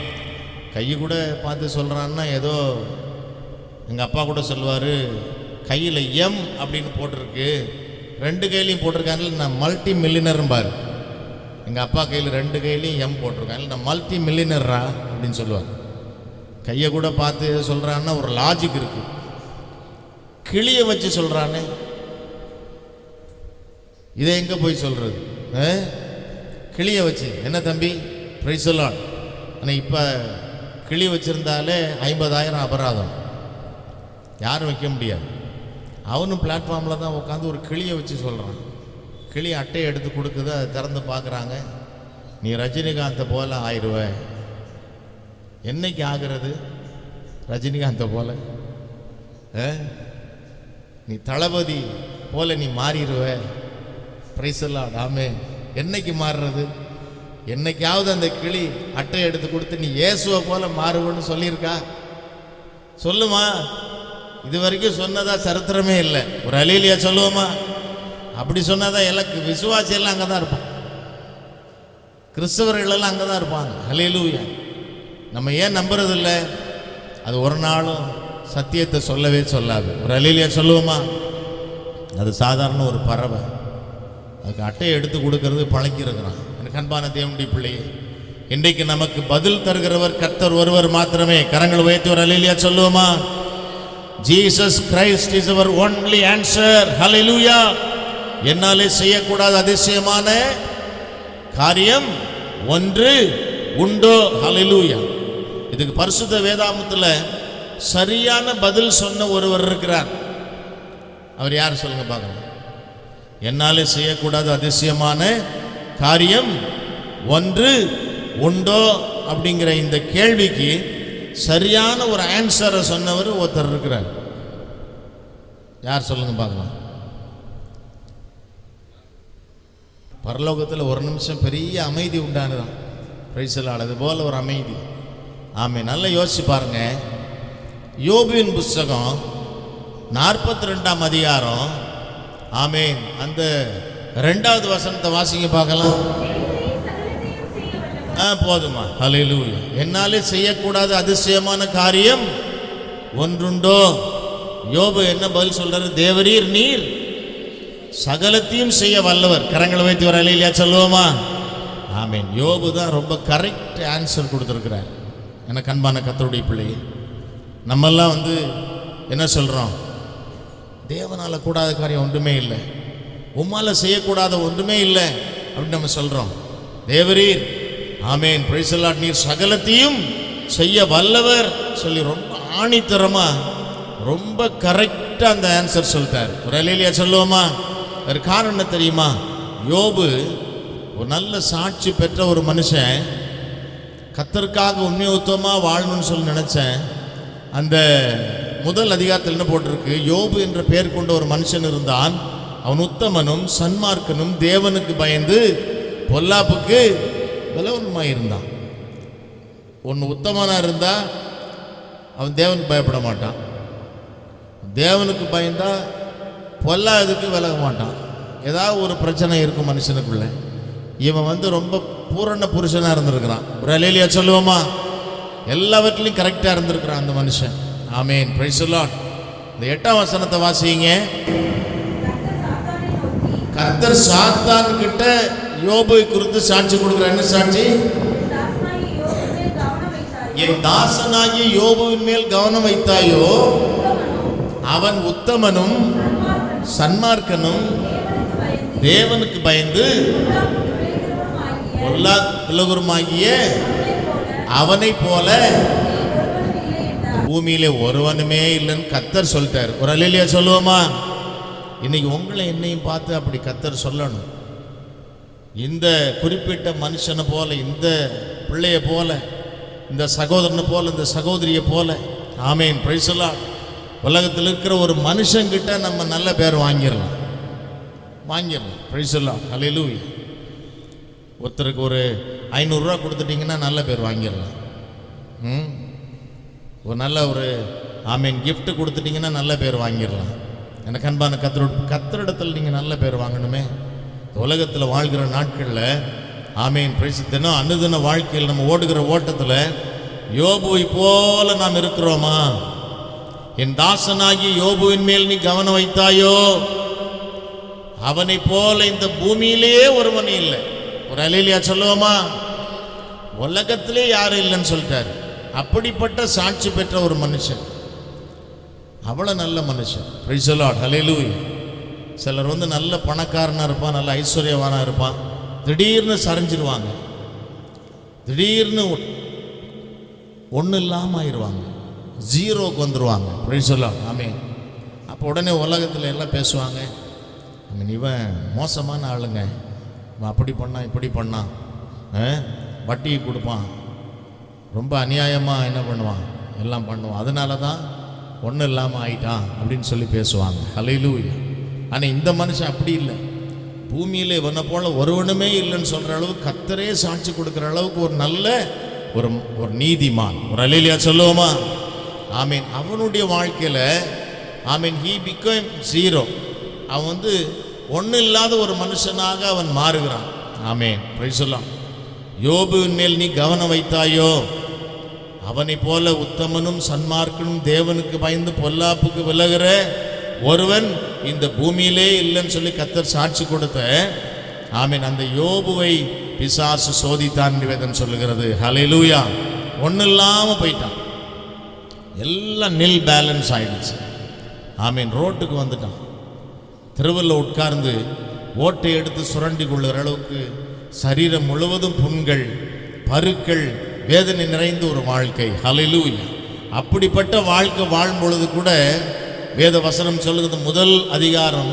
கையை கூட பார்த்து சொல்கிறான்னா ஏதோ எங்கள் அப்பா கூட சொல்லுவார், கையில் எம் அப்படின்னு போட்டிருக்கு, 2 கையிலையும் போட்டிருக்காங்க, நான் மல்டி மில்லியனர்பார். எங்கள் அப்பா கையில் 2 கையிலையும் எம் போட்டிருக்காங்க, நான் மல்டி மில்லியனரா அப்படின்னு சொல்லுவார். கையை கூட பார்த்து சொல்கிறான்னா ஒரு லாஜிக் இருக்குது. கிளியை வச்சு சொல்கிறானே, இதை எங்கே போய் சொல்கிறது? கிளியை வச்சு என்ன தம்பி? Price the Lord. ஆனால் இப்போ கிளி வச்சுருந்தாலே 50,000 அபராதம், யாரும் வைக்க முடியாது. அவனும் பிளாட்ஃபார்மில் தான் உட்காந்து ஒரு கிளியை வச்சு சொல்கிறான். கிளி அட்டையை எடுத்து கொடுக்குது, அதை திறந்து பார்க்குறாங்க, நீ ரஜினிகாந்தை போல் ஆயிடுவ. என்னைக்கு ஆகிறது ரஜினிகாந்தை போல்? நீ தளபதி போல நீ மாறிடுவ. Price the Lord. ஆமென். என்னைக்கு மாறுறது? என்னைக்காவது அந்த கிளி அட்டையை எடுத்து கொடுத்து நீ இயேசுவை போல மாறுவன்னு சொல்லியிருக்கா? சொல்லுமா? இது வரைக்கும் சொன்னதா சரித்திரமே இல்லை. ஒரு அல்லேலூயா சொல்லுவோமா? அப்படி சொன்னதான் எனக்கு விசுவாசி எல்லாம் அங்கே தான் இருப்பான், கிறிஸ்தவர்கள் எல்லாம் அங்கே தான் இருப்பாங்க. அல்லேலூயா. நம்ம ஏன் நம்புறது இல்லை? அது ஒரு நாளும் சத்தியத்தை சொல்லவே சொல்லாது. ஒரு அல்லேலூயா சொல்லுவோமா? அது சாதாரண ஒரு பறவை, அதுக்கு அட்டையை எடுத்து கொடுக்கறது பழக்கியிருக்கிறான். எனக்கு அன்பான தேவனுடைய பிள்ளையே, இன்றைக்கு நமக்கு பதில் தருகிறவர் கர்த்தர் ஒருவர் மாத்திரமே. கரங்கள் உயர்த்தி ஒரு அல்லேலூயா சொல்லுவோமா? Jesus Christ is our only answer. Hallelujah. என்னாலே செய்யக்கூடாத அதிசயமான காரியம் ஒன்று உண்டோ? Hallelujah. இதுக்கு பரிசுத்த வேதாகமத்தில் சரியான பதில் சொன்ன ஒருவர் இருக்கிறார். அவர் யார் சொல்லுங்க பார்க்கலாம். என்னாலே செய்யக்கூடாத அதிசயமான காரியம் ஒன்று உண்டோ அப்படிங்கிற இந்த கேள்விக்கு சரியான ஒரு ஆன்சரை சொன்னவர் ஒருத்தர் இருக்கிறார். யார் சொல்லுங்க பார்க்கலாம். பரலோகத்தில் ஒரு நிமிஷம் பெரிய அமைதி உண்டானதான். Price the Lord. அது போல ஒரு அமைதி. ஆமென். நல்லா யோசிச்சு பாருங்க. யோபுவின் புஸ்தகம் 42ஆம் அதிகாரம், ஆமென், அந்த 2வது வசனத்தை வாசிங்க பார்க்கலாம். போதுமா? ஹல்லேலூயா. என்னாலே செய்யக்கூடாத அதிசயமான காரியம் ஒன்றுண்டோ? யோபு என்ன பதில் சொல்றாரு? தேவரீர் நீர் சகலத்தையும் செய்ய வல்லவர். கரங்களை வைத்து ஒரு அல்லேலூயா சொல்லுவோமா? ஆமென். யோபு தான் ரொம்ப கரெக்ட் ஆன்சர் கொடுத்துருக்கிறார். எனக்கு அன்பான கர்த்தருடைய பிள்ளையே, நம்மெல்லாம் என்ன சொல்கிறோம்? தேவனால் கூடாத காரியம் ஒன்றுமே இல்லை, உம்மால் செய்யக்கூடாத ஒன்றுமே இல்லை அப்படின்னு நம்ம சொல்கிறோம். தேவரீர், ஆமென், பிரைஸ் தி லார்ட், நீர் சகலத்தையும் செய்ய வல்லவர் சொல்லி ரொம்ப ஆணித்தரமாக ரொம்ப கரெக்டாக அந்த ஆன்சர் சொல்லிட்டார். ஒரு அல்லேலூயா சொல்லுவோமா? ஒரு காரணம் என்ன தெரியுமா? யோபு ஒரு நல்ல சாட்சி பெற்ற ஒரு மனுஷன். கர்த்தருக்காக உண்மையுத்தமாக வாழணும்னு சொல்லி நினச்சேன். அந்த முதல் அதிகாரத்தில் என்ன போட்டிருக்கு? யோபு என்ற பெயர் கொண்ட ஒரு மனுஷன் இருந்தான். அவன் உத்தமனும் சன்மார்க்கனும் தேவனுக்கு பயந்து பொல்லாப்புக்கு விலவனுமாய் இருந்தான். ஒன்று உத்தமனாக இருந்தால் அவன் தேவனுக்கு பயப்பட மாட்டான், தேவனுக்கு பயந்தா பொல்லாததுக்கு விலக மாட்டான். ஏதாவது ஒரு பிரச்சனை இருக்கும் மனுஷனுக்குள்ள. இவன் ரொம்ப பூரண புருஷனாக இருந்திருக்கிறான். ஒரு அல்லேலூயா சொல்லுவோமா? எல்லாவற்றிலையும் கரெக்டாக இருந்திருக்கிறான் அந்த மனுஷன். ஆமென், பிரைஸ் தி லார்ட். இந்த 8ஆம் வசனத்தை வாசிங்க. கர்த்தர் சாத்தான் கிட்ட யோபுவை குறித்து சாட்சி கொடுக்குறார். என்ன சாட்சி? என் தாசனாகிய யோபுவின் மேல் கவனம் வைத்தாயோ, அவன் உத்தமனும் சன்மார்க்கனும் தேவனுக்கு பயந்து பொல்லாக்குலகுருமாகிய அவனை போல பூமியிலே ஒருவனுமே இல்லைன்னு கர்த்தர் சொல்லிட்டார். ஒரு அல்லேலூயா சொல்லுவோமா? இன்னைக்கு உங்களை என்னையும் பார்த்து அப்படி கர்த்தர் சொல்லணும். இந்த குறிப்பிட்ட மனுஷனை போல, இந்த பிள்ளைய போல, இந்த சகோதரனை போல, இந்த சகோதரியை போல, ஆமேன், பிரைஸ் தி லார்ட், உலகத்தில் இருக்கிற ஒரு மனுஷங்கிட்ட நம்ம நல்ல பேர் வாங்கிடலாம். பிரைஸ் தி லார்ட், ஹல்லேலூயா. ஒருத்தருக்கு ஒரு 500 ரூபா கொடுத்துட்டிங்கன்னா நல்ல பேர் வாங்கிடலாம். ஒரு நல்ல ஒரு ஆமீன் கிஃப்ட் கொடுத்துட்டிங்கன்னா நல்ல பேர் வாங்கிடலாம். எனக்கு அன்பான கத்தரிடத்தில் நீங்கள் நல்ல பேர் வாங்கணுமே. உலகத்தில் வாழ்கிற நாட்களில் ஆமீன் பிரைஸ் தினம் அனுதின வாழ்க்கையில் நம்ம ஓடுகிற ஓட்டத்தில் யோபுவை போல நாம் இருக்கிறோமா? என் தாசனாகி யோபுவின் மேல் நீ கவனம் வைத்தாயோ, அவனை போல இந்த பூமியிலேயே ஒருவன் இல்லை. ஒரு அல்லேலூயா சொல்லுவோமா? உலகத்திலே யாரும் இல்லைன்னு சொல்லிட்டாரு. அப்படிப்பட்ட சாட்சி பெற்ற ஒரு மனுஷன், அவ்வளோ நல்ல மனுஷன். பிரைஸ் தி லார்ட், ஹல்லேலூயா. சிலர் நல்ல பணக்காரனாக இருப்பான், நல்ல ஐஸ்வர்யவானாக இருப்பான், திடீர்னு சரிஞ்சிருவாங்க, திடீர்னு ஒன்றும் இல்லாமல் ஆயிடுவாங்க, ஜீரோக்கு வந்துடுவாங்க. பிரைஸ் தி லார்ட், ஆமென். அப்போ உடனே உலகத்தில் எல்லாம் பேசுவாங்க, ஆமென், இவன் மோசமான ஆளுங்க, இவன் அப்படி பண்ணான் இப்படி பண்ணான், வட்டியை கொடுப்பான், ரொம்ப அநியாயமாக என்ன பண்ணுவான், எல்லாம் பண்ணுவான், அதனால தான் ஒன்றும் இல்லாமல் ஆயிட்டான் அப்படின்னு சொல்லி பேசுவாங்க. ஹல்லேலூயா. ஆனால் இந்த மனுஷன் அப்படி இல்லை. பூமியில் இவனை போல ஒருவனுமே இல்லைன்னு சொல்கிற அளவுக்கு கர்த்தரே சாட்சி கொடுக்குற அளவுக்கு ஒரு நல்ல ஒரு நீதிமான். ஒரு அல்லேலூயா சொல்லுவோமா? ஆமீன். அவனுடைய வாழ்க்கையில் ஆமீன் ஹீ பிகம் ஜீரோ. அவன் ஒன்றும் இல்லாத ஒரு மனுஷனாக அவன் மாறுகிறான். ஆமீன், பிரைஸ் தி லார்ட். யோபுவின் மேல் நீ கவனம் வைத்தாயோ, அவனை போல உத்தமனும் சன்மார்க்கனும் தேவனுக்கு பயந்து பொல்லாப்புக்கு விலகிற ஒருவன் இந்த பூமியிலே இல்லைன்னு சொல்லி கர்த்தர் சாட்சி கொடுத்த ஆமீன் அந்த யோபுவை பிசாசு சோதித்தான் வேதம் சொல்லுகிறது. ஹல்லேலூயா. ஒன்றும் இல்லாமல் போயிட்டான், எல்லாம் நில் பேலன்ஸ் ஆயிடுச்சு. ஆமீன். ரோட்டுக்கு வந்துட்டான், தெருவில் உட்கார்ந்து ஓட்டை எடுத்து சுரண்டி கொள்ளுகிற அளவுக்கு சரீரம் முழுவதும் புண்கள், பருக்கள், வேதனை நிறைந்த ஒரு வாழ்க்கை. ஹல்லேலூயா. அப்படிப்பட்ட வாழ்க்கை வாழும் பொழுது கூட வேத வசனம் சொல்லுகிறது, முதல் அதிகாரம்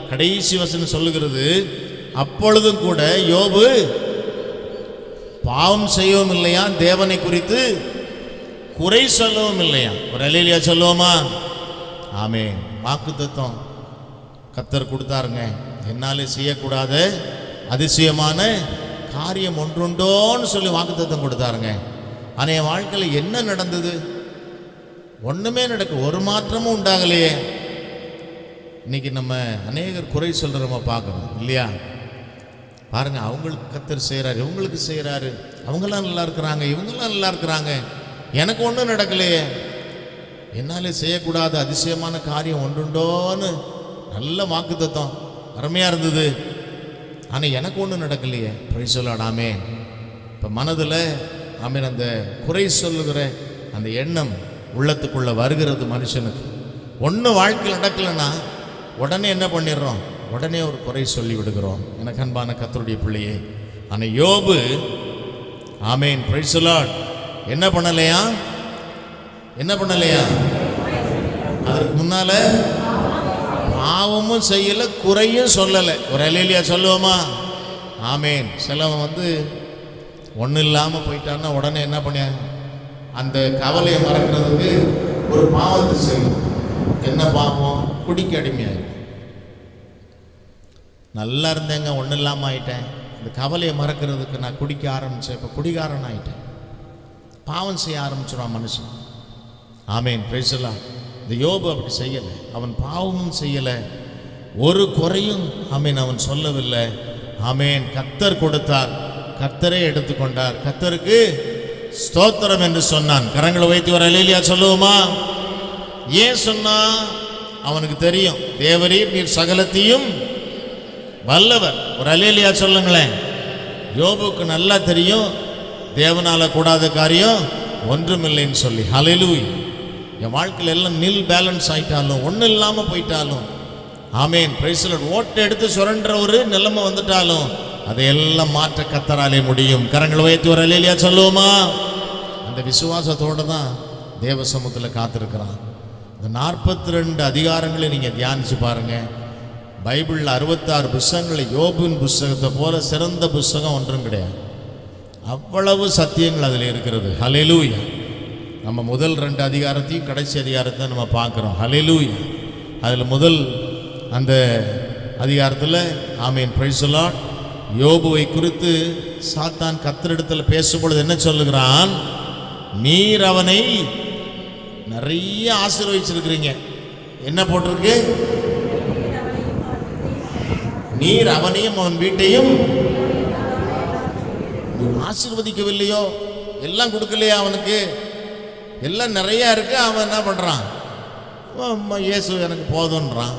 கடைசி வசனம் சொல்லுகிறது, அப்பொழுதும் கூட யோபு பாவம் செய்யவும் இல்லையா, தேவனை குறித்து குறை சொல்லவும் இல்லையா. ஒரு அல்லேலூயா சொல்லுவோமா? ஆமென். வாக்குத்தத்தம் கர்த்தர் கொடுத்தாருங்க, என்னாலே செய்யக்கூடாத அதிசயமான காரியம் ஒன்றுண்டோன்னு சொல்லி வாக்குத்தத்தம் கொடுத்தாருங்க. ஆனால் என் வாழ்க்கையில் என்ன நடந்தது? ஒன்றுமே நடக்க, ஒரு மாற்றமும் உண்டாகலையே. இன்னைக்கு நம்ம அநேகர் குறை சொல்கிறோமா பார்க்குறோம் இல்லையா? பாருங்கள், அவங்களுக்கு கர்த்தர் செய்கிறாரு, இவங்களுக்கு செய்கிறாரு, அவங்களாம் நல்லா இருக்கிறாங்க, இவங்கெல்லாம் நல்லா இருக்கிறாங்க, எனக்கு ஒன்றும் நடக்கலையே. என்னாலே செய்யக்கூடாத அதிசயமான காரியம் ஒன்றுண்டோன்னு நல்ல வாக்குத்தத்தம் அருமையாக இருந்தது, ஆனால் எனக்கு ஒன்றும் நடக்கலையே. பிரைஸ் தி லார்ட், ஆமென். இப்போ மனதில் ஆமென் அந்த குறை சொல்லுகிற அந்த எண்ணம் உள்ளத்துக்குள்ளே வருகிறது மனுஷனுக்கு. ஒன்று வாழ்க்கையில் நடக்கலைன்னா உடனே என்ன பண்ணிடுறோம்? உடனே ஒரு குறை சொல்லி விடுகிறோம். எனக்கு அன்பான கர்த்தருடைய பிள்ளையே, ஆனால் யோபு ஆமென் பிரைஸ் தி லார்ட் என்ன பண்ணலையா? அதற்கு முன்னால பாவமும் செய்யலை, குறையும் சொல்லலை. ஒரு அல்லேலூயா சொல்லுவோமா? ஆமென். சிலவன் ஒன்றும் இல்லாமல் போயிட்டான்னா உடனே என்ன பண்ண, அந்த கவலையை மறக்கிறதுக்கு ஒரு பாவத்தை செய்யும். என்ன பாவம்? குடிக்க அடிமையாயிடும். நல்லா இருந்தேங்க, ஒன்றும் இல்லாமல் ஆயிட்டேன், இந்த கவலையை மறக்கிறதுக்கு நான் குடிக்க ஆரம்பித்தேன், இப்போ குடிகாரன் ஆயிட்டேன். பாவம் செய்ய ஆரம்பிச்சிடுவான் மனுஷன். ஆமென் பிரைஸ் தி லார்ட். இந்த யோபு அப்படி செய்யலை, அவன் பாவமும் செய்யலை, ஒரு குறையும் ஆமென் அவன் சொல்லவில்லை. ஆமென். கர்த்தர் கொடுத்தார், கர்த்தரே எடுத்துக்கொண்டார், கர்த்தருக்கு ஸ்தோத்திரம் என்று சொன்னான். கரங்களை வைத்து ஒரு அல்லேலூயா சொல்லுவோமா? ஏன் சொன்னா? அவனுக்கு தெரியும், தேவரீர் நீர் சகலத்தையும் வல்லவர். ஒரு அல்லேலூயா சொல்லுங்களேன். யோபுக்கு நல்லா தெரியும், தேவனால கூடாத காரியம் ஒன்றுமில்லைன்னு சொல்லி. ஹல்லேலூயா. என் வாழ்க்கையில் எல்லாம் நில் பேலன்ஸ் ஆயிட்டாலும், ஒன்றும் இல்லாமல் போயிட்டாலும், ஆமேன். Praise the Lord. ஓட்டை எடுத்து சுரண்ட ஒரு நிலைமை வந்துட்டாலும் அதையெல்லாம் மாற்ற கர்த்தராலே முடியும். கரங்களை உயர்த்தி ஒரு அல்லேலூயா சொல்லுவோமா? அந்த விசுவாசத்தோடு தான் தேவ சமூகத்தில் காத்திருக்கிறான். இந்த 42 அதிகாரங்களை நீங்கள் தியானிச்சு பாருங்க. பைபிளில் 66 புஸ்தகங்கள் யோபின் புஸ்தகத்தை போல சிறந்த புஸ்தகம் ஒன்றும் கிடையாது. அவ்வளவு சத்தியங்கள் அதில் இருக்கிறது. ஹல்லேலூயா. நம்ம முதல் 2 அதிகாரத்தையும் கடைசி அதிகாரத்தை நம்ம பார்க்குறோம். ஹல்லேலூயா. அதில் முதல் அந்த அதிகாரத்தில் ஆமேன் பிரைஸ் தி லார்ட் யோபுவை குறித்து சாத்தான் கர்த்தரிடத்தில் பேசும்பொழுது என்ன சொல்லுகிறான்? நீர் அவனை நிறைய ஆசீர்வதிச்சிருக்கிறீங்க. என்ன போட்டிருக்கு? நீர் அவனையும் அவன் வீட்டையும் ஆசீர்வதிக்கவில்லையோ? எல்லாம் கொடுக்கலையா அவனுக்கு? எல்லாம் நிறையா இருக்கு. அவன் என்ன பண்ணுறான்? இயேசு எனக்கு போதுன்றான்.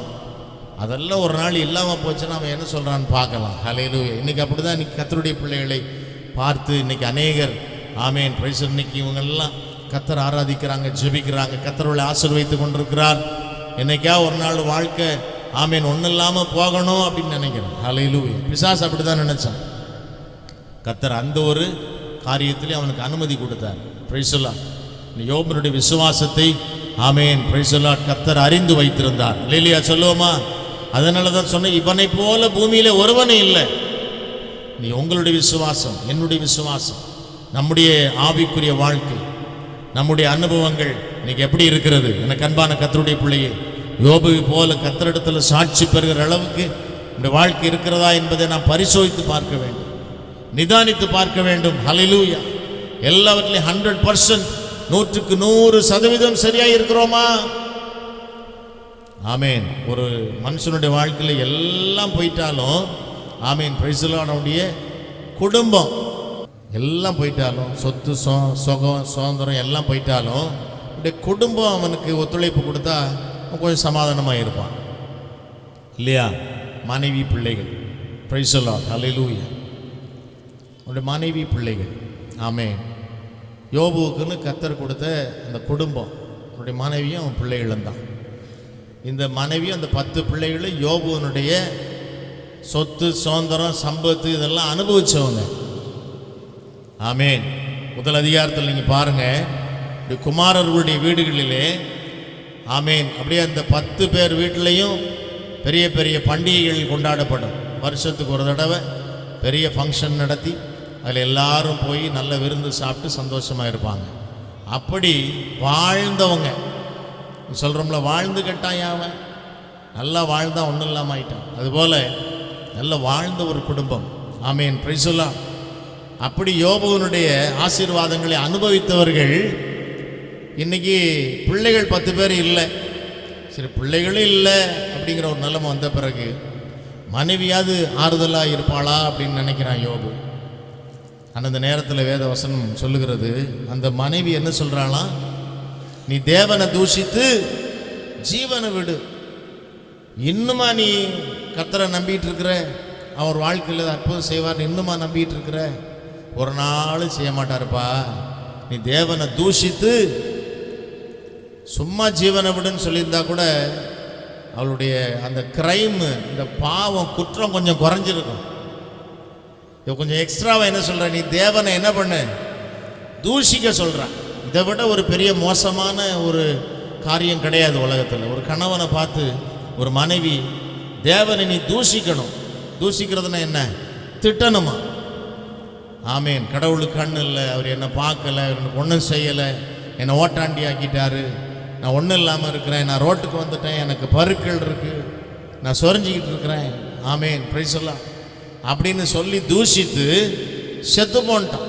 அதெல்லாம் ஒரு நாள் இல்லாமல் போச்சுன்னா அவன் என்ன சொல்கிறான்னு பார்க்கலாம். ஹல்லேலூயா. இன்றைக்கி அப்படி தான் இன்றைக்கி கர்த்தருடைய பிள்ளைகளை பார்த்து இன்றைக்கி அநேகர் ஆமேன் பிரைஸ் இன்னைக்கு இவங்கெல்லாம் கர்த்தர் ஆராதிக்கிறாங்க, ஜெபிக்கிறாங்க, கர்த்தர்களை ஆசீர்வதித்து கொண்டிருக்கிறார். என்னைக்கா ஒரு நாள் வாழ்க்கை ஆமேன் ஒன்றும் இல்லாமல் போகணும் அப்படின்னு நினைக்கிறேன். ஹல்லேலூயா. பிசாசு அப்படி தான் நினச்சான். கர்த்தர் அந்த ஒரு காரியத்திலே அவனுக்கு அனுமதி கொடுத்தார். Praise the Lord. யோபனுடைய விசுவாசத்தை ஆமேன் பிரைஸ் தி லார்ட் கர்த்தர் அறிந்து வைத்திருந்தார். அல்லேலூயா சொல்லுவோமா? அதனால தான் சொன்னேன், இவனை போல பூமியில ஒருவனே இல்லை. நீ உங்களுடைய விசுவாசம், என்னுடைய விசுவாசம், நம்முடைய ஆவிக்குரிய வாழ்க்கை, நம்முடைய அனுபவங்கள் இன்னைக்கு எப்படி இருக்கிறது? எனக்கு அன்பான கர்த்தருடைய பிள்ளையே, யோபுவை போல கர்த்தரிடத்தில் சாட்சி பெறுகிற அளவுக்கு இந்த வாழ்க்கை இருக்கிறதா என்பதை நாம் பரிசோதித்து பார்க்க வேண்டும், நிதானித்து பார்க்க வேண்டும். ஹல்லேலூயா. எல்லாவற்றிலையும் 100%, 100% சரியாக இருக்கிறோமா? ஆமேன். ஒரு மனுஷனுடைய வாழ்க்கையில் எல்லாம் போயிட்டாலும் ஆமேன் பிரைஸ் தி லார்ட் அவனுடைய குடும்பம் எல்லாம் போயிட்டாலும், சொத்து சுகம் சுதந்திரம் எல்லாம் போயிட்டாலும் அவனுடைய குடும்பம் அவனுக்கு ஒத்துழைப்பு கொடுத்தா அவன் கொஞ்சம் சமாதானமாக இருப்பான் இல்லையா? மனைவி பிள்ளைகள் பிரைஸ் தி லார்ட் ஹல்லேலூயா. அவனுடைய மனைவி பிள்ளைகள் ஆமேன். யோபுவுக்குன்னு கர்த்தர் கொடுத்த அந்த குடும்பம், அவனுடைய மனைவியும் அவன் பிள்ளைகளும் தான். இந்த மனைவியும் அந்த 10 பிள்ளைகளும் யோபுவனுடைய சொத்து சுதந்திரம் சம்பத்து இதெல்லாம் அனுபவிச்சவங்க. ஆமேன். முதல் அதிகாரத்தில் நீங்கள் பாருங்கள், குமாரர்களுடைய வீடுகளிலே ஆமேன் அப்படியே அந்த 10 பேர் வீட்டிலையும் பெரிய பெரிய பண்டிகைகள் கொண்டாடப்படும். வருஷத்துக்கு ஒரு தடவை பெரிய ஃபங்க்ஷன் நடத்தி அதில் எல்லாரும் போய் நல்ல விருந்து சாப்பிட்டு சந்தோஷமாக இருப்பாங்க. அப்படி வாழ்ந்தவங்க சொல்கிறோம்ல, வாழ்ந்து கட்டான் அவன் நல்லா வாழ்ந்தான், ஒன்றும் இல்லாமல் ஆயிட்டான். அதுபோல் நல்லா வாழ்ந்த ஒரு குடும்பம். ஆமேன் பிரைஸ் தி லார்ட். அப்படி யோபுவனுடைய ஆசீர்வாதங்களை அனுபவித்தவர்கள் இன்னைக்கு பிள்ளைகள் 10 பேர் இல்லை. சரி, பிள்ளைகளும் இல்லை அப்படிங்கிற ஒரு நிலைமை வந்த பிறகு மனைவியாவது ஆறுதலாக இருப்பாளா அப்படின்னு நினைக்கிறான் யோபு. அந்த நேரத்தில் வேத வசனம் சொல்லுகிறது, அந்த மனைவி என்ன சொல்கிறாளாம்? நீ தேவனை தூஷித்து ஜீவனை விடு. இன்னுமா நீ கர்த்தரை நம்பிட்டு இருக்கிற? அவர் வாழ்க்கையில் அற்புதம் செய்வார் இன்னுமா நம்பிட்டு இருக்கிற? ஒரு நாள் செய்ய மாட்டாருப்பா. நீ தேவனை தூஷித்து சும்மா ஜீவனை விடுன்னு சொல்லியிருந்தா கூட அவளுடைய அந்த கிரைம், இந்த பாவம் குற்றம் கொஞ்சம் குறைஞ்சிருக்கும். கொஞ்சம் எக்ஸ்ட்ராவாக என்ன சொல்ற? நீ தேவனை என்ன பண்ண? தூஷிக்க சொல்ற. இதை விட ஒரு பெரிய மோசமான ஒரு காரியம் கிடையாது உலகத்தில். ஒரு கணவனை பார்த்து ஒரு மனைவி தேவனை நீ தூஷிக்கணும். தூஷிக்கிறதுனா என்ன? திட்டணுமா? ஆமேன். கடவுளுக்கு கண்ணு இல்லை, அவர் என்னை பார்க்கலை, எனக்கு ஒன்றும் செய்யலை, என்னை ஓட்டாண்டி ஆக்கிட்டாரு, நான் ஒன்றும் இல்லாமல் இருக்கிறேன், நான் ரோட்டுக்கு வந்துட்டேன், எனக்கு பருக்கள் இருக்குது, நான் சொரிஞ்சிக்கிட்டு இருக்கிறேன். ஆமேன் பிரைஸ் தி லார்ட் அப்படின்னு சொல்லி தூஷித்து செத்து போன்ட்டான்.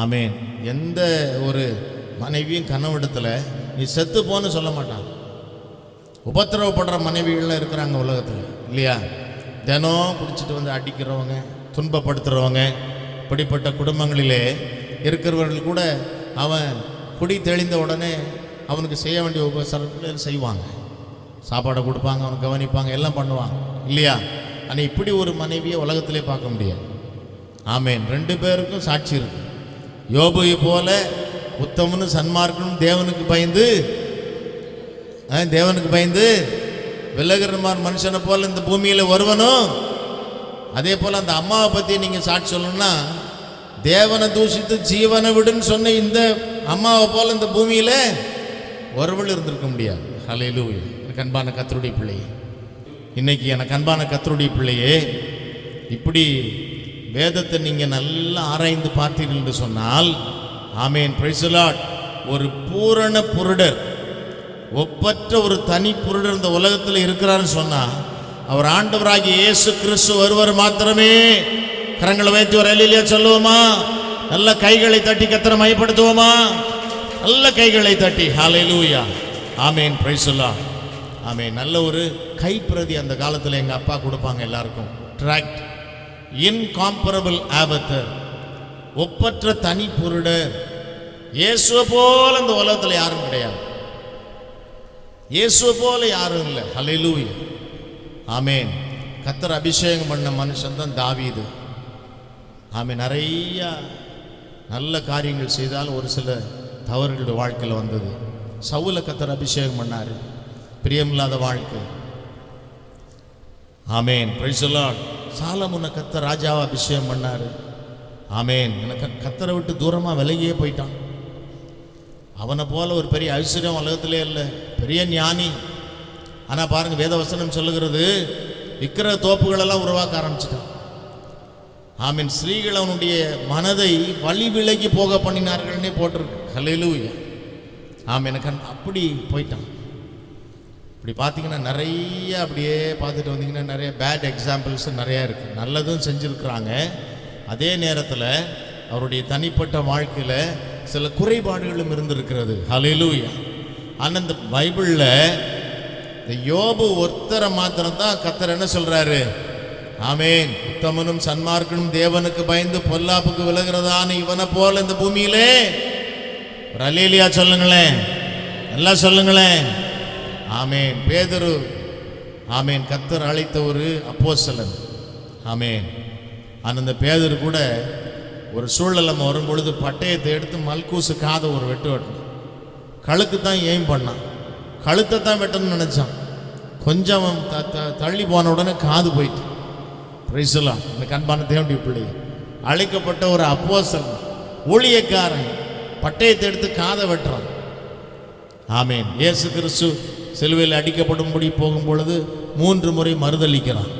ஆமேன். எந்த ஒரு மனைவியும் கனவிடத்தில் நீ செத்து போன்னு சொல்ல மாட்டான். உபத்திரவப்படுற மனைவிகள்லாம் இருக்கிறாங்க உலகத்தில் இல்லையா? தினம் குடிச்சிட்டு வந்து அடிக்கிறவங்க, துன்பப்படுத்துகிறவங்க, இப்படிப்பட்ட குடும்பங்களிலே இருக்கிறவர்கள் கூட அவன் குடி தெளிந்த உடனே அவனுக்கு செய்ய வேண்டிய உபசரங்கள் செய்வாங்க, சாப்பாடை கொடுப்பாங்க, அவனுக்கு கவனிப்பாங்க, எல்லாம் பண்ணுவாங்க இல்லையா? ஆனால் இப்படி ஒரு மனைவியை உலகத்திலே பார்க்க முடியாது. ஆமேன். 2 பேருக்கும் சாட்சி இருக்கு. யோபுவை போல உத்தமனும் சன்மார்க்கனும் தேவனுக்கு பயந்து விலகிறமான் மனுஷனை போல இந்த பூமியில் வருவனும். அதே போல் அந்த அம்மாவை பற்றி நீங்கள் சாட்சி சொல்லணும்னா, தேவனை தூஷித்து ஜீவனை விடுன்னு சொன்ன இந்த அம்மாவை போல் இந்த பூமியில் ஒருவள் இருந்திருக்க முடியாது. ஹல்லேலூயா. எனக்கு அன்பான கர்த்தருடைய பிள்ளையே, இன்னைக்கு எனக்கு அன்பான கர்த்தருடைய பிள்ளையே, இப்படி வேதத்தை நீங்கள் நல்லா ஆராய்ந்து பார்த்தீர்கள் என்று சொன்னால், ஆமேன், பிரைஸ் தி லார்ட், ஒரு பூரண புருடர், ஒப்பற்ற ஒரு தனி புருடர் இந்த உலகத்தில் இருக்கிறார்னு சொன்னால் அவர் ஆண்டவராகிய இயேசு கிறிஸ்து ஒருவர் மாத்திரமே. கரங்களை வைத்து ஒரு அல்லேலூயா சொல்லுவோமா? நல்ல கைகளை தட்டி கர்த்தரை மையப்படுத்துவோமா? நல்ல கைகளை தட்டி ஹல்லேலூயா. ஆமேன், பிரைஸ் தி லார்ட். ஆமேன். நல்ல ஒரு கைப்பிரதி அந்த காலத்தில் எங்கள் அப்பா கொடுப்பாங்க எல்லாருக்கும். ட்ராக்ட், இன்காம்பரபிள் ஆபத்தர், ஒப்பற்ற தனி புருடர். இயேசுவை போல இந்த உலகத்தில் யாரும் கிடையாது. இயேசுவை போல யாரும் இல்லை. ஹல்லேலூயா. ஆமேன். கர்த்தர் அபிஷேகம் பண்ண மனுஷன் தான் தாவீது. ஆமேன். நிறைய நல்ல காரியங்கள் செய்தால் ஒரு சில தவறுகளுடைய வாழ்க்கையில் வந்தது. சவுலை கர்த்தர் அபிஷேகம் பண்ணார், பிரியமில்லாத வாழ்க்கை. ஆமேன், பிரைஸ் தி லார்ட். சாலமோனை கர்த்தர் ராஜாவை அபிஷேகம் பண்ணார். ஆமேன். எனக்கு கர்த்தரை விட்டு தூரமாக விலகியே போயிட்டான். அவனை போல ஒரு பெரிய ஐஸ்வர்யம் உலகத்திலே இல்லை, பெரிய ஞானி. ஆனால் பாருங்கள், வேதவசனம் சொல்லுகிறது, விக்கிர தோப்புகளெல்லாம் உருவாக்க ஆரம்பிச்சிட்டான். ஆமீன். ஸ்ரீகள் அவனுடைய மனதை வழி விலகி போக பண்ணினார்கள்னே போட்டிருக்கு. ஹல்லேலூயா. ஆமீன். அப்படி போயிட்டான். இப்படி பார்த்தீங்கன்னா நிறைய அப்படியே பார்த்துட்டு வந்தீங்கன்னா நிறைய பேட் எக்ஸாம்பிள்ஸ் நிறையா இருக்குது. நல்லதும் செஞ்சுருக்குறாங்க, அதே நேரத்தில் அவருடைய தனிப்பட்ட வாழ்க்கையில் சில குறைபாடுகளும் இருந்திருக்கிறது. ஹல்லேலூயா. ஆனால் இந்த பைபிளில் இந்த யோபு ஒருத்தரை மாத்திரம்தான் கர்த்தர் என்ன சொல்கிறாரு? ஆமேன். உத்தமனும் சன்மார்க்கனும் தேவனுக்கு பயந்து பொல்லாப்புக்கு விலகிறதான இவனை போல இந்த பூமியிலே ஒரு அல்லேலூயா சொல்லுங்களேன், எல்லாம் சொல்லுங்களேன். ஆமேன். பேதுரு, ஆமேன், கர்த்தர் அழைத்த ஒரு அப்போஸ்தலன். ஆமேன். ஆனால் அந்த பேதுரு கூட ஒரு சூழல் வரும் பொழுது பட்டயத்தை எடுத்து மல்கூசு காதை ஒரு வெட்டு வெட்டணும். கழுக்கு தான் எய்ம் பண்ணான், கழுத்தை தான் வெட்டணும்னு நினச்சான். கொஞ்சம் தள்ளி போன உடனே காது போயிட்டு. Price the Lord. இந்த அன்பான தேவனுடைய பிள்ளை, அழைக்கப்பட்ட ஒரு அப்போஸ்தலன், ஊழியக்காரன் பட்டயத்தை எடுத்து காதை வெட்டுறான். ஆமேன். இயேசு கிறிஸ்து சிலுவையில் அடிக்கப்படும்படி போகும் பொழுது 3 முறை மறுதளிக்கிறான்.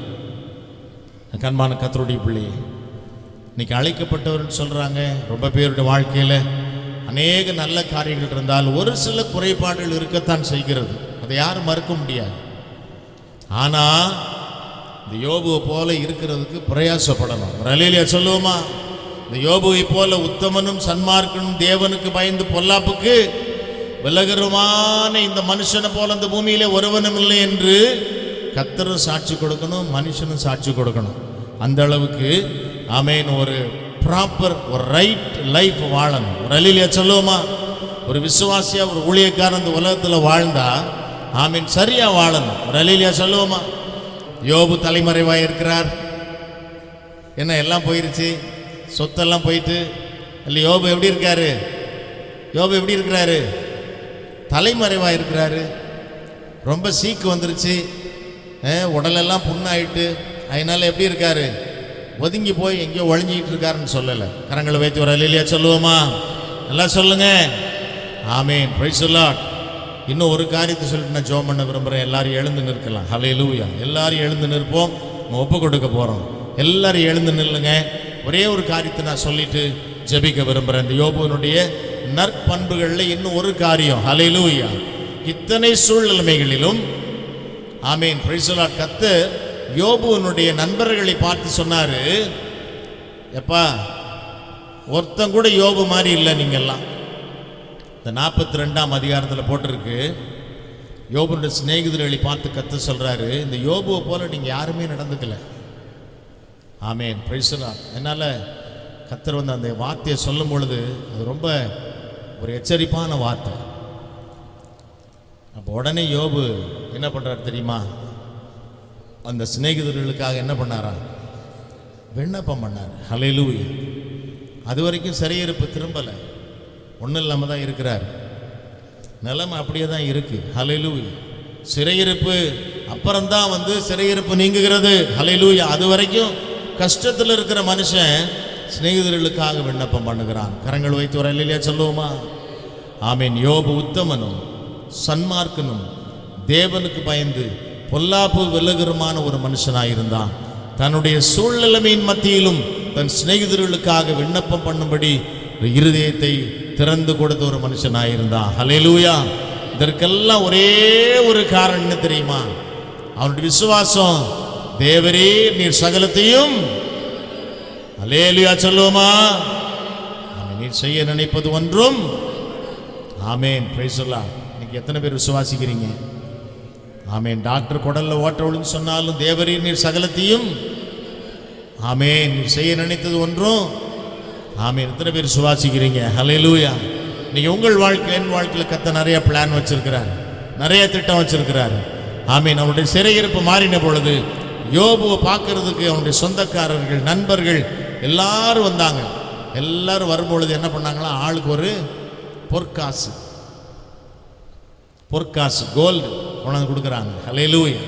அன்பான கர்த்தருடைய பிள்ளையை, இன்னைக்கு அழைக்கப்பட்டவர்னு சொல்கிறாங்க. ரொம்ப பேருடைய வாழ்க்கையில் அநேக நல்ல காரியங்கள் இருந்தால் ஒரு சில குறைபாடுகள் இருக்கத்தான் செய்கிறது, அதை யாரும் மறுக்க முடியாது. ஆனால் இந்த யோபுவை போல இருக்கிறதுக்கு பிரயாசப்படணும். ஒரு அல்லேலூயா சொல்லுவோமா? இந்த யோபுவை போல உத்தமனும் சன்மார்க்கனும் தேவனுக்கு பயந்து பொல்லாப்புக்கு விலகருமான இந்த மனுஷனை போல இந்த பூமியிலே ஒருவனும் இல்லை என்று கர்த்தரும் சாட்சி கொடுக்கணும், மனுஷனும் சாட்சி கொடுக்கணும். அந்த அளவுக்கு ஆமேன் ஒரு ப்ராப்பர் ஒரு ரைட் லைஃப் வாழணும். ஒரு அல்லேலூயா சொல்லுவோமா? ஒரு விசுவாசியா ஒரு ஊழியக்காரன் இந்த உலகத்தில் வாழ்ந்தா ஆமீன் சரியா வாழணும். ஒரு அல்லேலூயா சொல்லுவோமா? யோபு தலைமறைவாக இருக்கிறார். என்ன எல்லாம் போயிருச்சு, சொத்தெல்லாம் போயிட்டு. இல்லை, யோபு எப்படி இருக்காரு? யோபு எப்படி இருக்கிறாரு? தலைமறைவாக இருக்கிறாரு. ரொம்ப சீக்கு வந்துருச்சு, உடலெல்லாம் புண்ணாயிட்டு. அதனால எப்படி இருக்காரு? ஒதுங்கி போய் எங்கேயோ ஒழிஞ்சிக்கிட்டு இருக்காருன்னு சொல்லலை. கரங்களை வைத்து ஒரு அல்லேலூயா சொல்லுவோமா? நல்லா சொல்லுங்க. ஆமேன், பிரைஸ் தி லார்ட். இன்னும் ஒரு காரியத்தை சொல்லிட்டு நான் ஜெபம் பண்ண விரும்புகிறேன். எல்லாரும் எழுந்து நிற்கலாம். ஹல்லேலூயா. எல்லாரும் எழுந்து நிற்போம். நம்ம ஒப்பு கொடுக்க போகிறோம். எல்லாரும் எழுந்து நில்லுங்க. ஒரே ஒரு காரியத்தை நான் சொல்லிட்டு ஜெபிக்க விரும்புகிறேன். இந்த யோபுவினுடைய நற்பண்புகளில் இன்னும் ஒரு காரியம். ஹல்லேலூயா. இத்தனை சூழ்நிலைகளிலும் ஆமேன், பிரைஸ் தி லார்ட், கர்த்தர் யோபுவினுடைய நண்பர்களை பார்த்து சொன்னார், எப்பா ஒருத்தன் கூட யோபு மாதிரி இல்லை நீங்கள்லாம். இந்த 42ஆம் அதிகாரத்தில் போட்டிருக்கு. யோபுனுடைய சிநேகிதர்களை பார்த்து கர்த்தர் சொல்கிறாரு, இந்த யோபுவை போல நீங்கள் யாருமே நடந்துக்கல. ஆமேன், பிரைஸ் தி லார்ட். என்னால் கர்த்தர் அந்த வார்த்தையை சொல்லும் பொழுது அது ரொம்ப ஒரு எச்சரிப்பான வார்த்தை. அப்போ உடனே யோபு என்ன பண்ணுறாரு தெரியுமா? அந்த சிநேகிதர்களுக்காக என்ன பண்ணாரா? விண்ணப்பம் பண்ணார். ஹல்லேலூயா. அது வரைக்கும் சிறையிருப்பு திரும்பலை, ஒன்றும் இல்லாமல் தான் இருக்கிறார். நிலைமை அப்படியே தான் இருக்குது. ஹல்லேலூயா. சிறையிருப்பு அப்புறம்தான் வந்து சிறையிருப்பு நீங்குகிறது. ஹல்லேலூயா. அது வரைக்கும் கஷ்டத்தில் இருக்கிற மனுஷன் சிநேகிதர்களுக்காக விண்ணப்பம் பண்ணுகிறான். கரங்கள் வைத்து ஒரு அல்லேலூயா சொல்லுவோமா? ஆமீன். யோபு உத்தமனும் சன்மார்க்கனும் தேவனுக்கு பயந்து பொல்லாப்பு விலகுறமான ஒரு மனுஷனாயிருந்தான். தன்னுடைய சூழ்நிலைமையின் மத்தியிலும் தன் சிநேகிதர்களுக்காக விண்ணப்பம் பண்ணும்படி இருதயத்தை திறந்து கொடுத்த ஒரு மனுஷனாயிருந்தான். ஹல்லேலூயா. இதற்கெல்லாம் ஒரே ஒரு காரணம் என்ன தெரியுமா? அவனுடைய விசுவாசம். தேவரே நீர் சகலத்தையும், ஹல்லேலூயா சொல்லுவோமா? ஆமென். நீர் செய்ய நினைப்பது ஒன்றும், ஆமென். Praise the Lord. இன்னைக்கு எத்தனை பேர் விசுவாசிக்கிறீங்க? ஆமென். டாக்டர் குடல்ல ஓட்ட விழுந்து சொன்னாலும் தேவரே நீர் சகலத்தையும், ஆமென், நீர் செய்ய நினைத்தது ஒன்றும், ஆமென். எத்தனை பேர் விசுவாசிக்கிறீங்க? ஹல்லேலூயா. நீங்க உங்கள் வாழ்க்கை, என் வாழ்க்கையில் கர்த்தர் நிறைய பிளான் வச்சிருக்கிறார், நிறைய திட்டம் வச்சிருக்கிறார். ஆமென். அவனுடைய சிறையிருப்பு மாறின பொழுது யோபுவை பார்க்கறதுக்கு அவனுடைய சொந்தக்காரர்கள், நண்பர்கள் எல்லாரும் வந்தாங்க. எல்லாரும் வரும்பொழுது என்ன பண்ணாங்களா? ஆளுக்கு ஒரு பொற்காசு, கோல்டு கொண்டாந்து கொடுக்குறாங்க. ஹல்லேலூயா.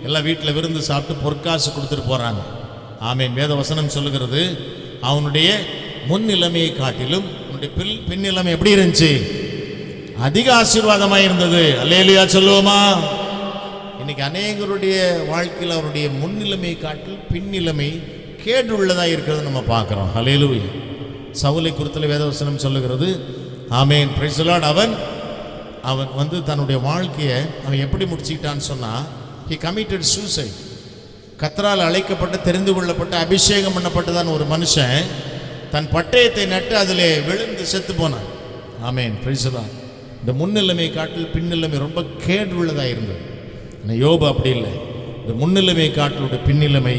எல்லாம் வீட்டில் விருந்து சாப்பிட்டு பொற்காசு கொடுத்துட்டு போகிறாங்க. ஆமென். வேத வசனம் சொல்லுகிறது, அவனுடைய முன்னிலைமையை காட்டிலும் அவனுடைய பின்னிலைமை எப்படி இருந்துச்சு? அதிக ஆசீர்வாதமாக இருந்தது. ஹல்லேலூயா சொல்லுவோமா? இன்னைக்கு அநேகருடைய வாழ்க்கையில் அவருடைய முன்னிலைமையை காட்டிலும் பின்னிலைமை கேடு உள்ளதாக இருக்கிறது நம்ம பார்க்குறோம். ஹல்லேலூயா. சவுலை குறித்து வேதவசனம் சொல்லுகிறது, ஆமென். Praise the Lord. அவன் வந்து தன்னுடைய வாழ்க்கையை அவன் எப்படி முடிச்சுக்கிட்டான்னு சொன்னால், he committed suicide. கர்த்தரால் அழைக்கப்பட்டு தெரிந்து கொள்ளப்பட்ட அபிஷேகம் பண்ணப்பட்டதான் ஒரு மனுஷன் தன் பட்டயத்தை நட்டு அதில் விழுந்து செத்து போனான். ஆமென். Praise the Lord. இந்த முன்னிலைமை காட்டில் பின்னிலைமை ரொம்ப கேடு உள்ளதாக இருந்தது. யோபு அப்படி இல்லை. இந்த முன்னிலைமை காட்டிலுடைய பின்னிலைமை,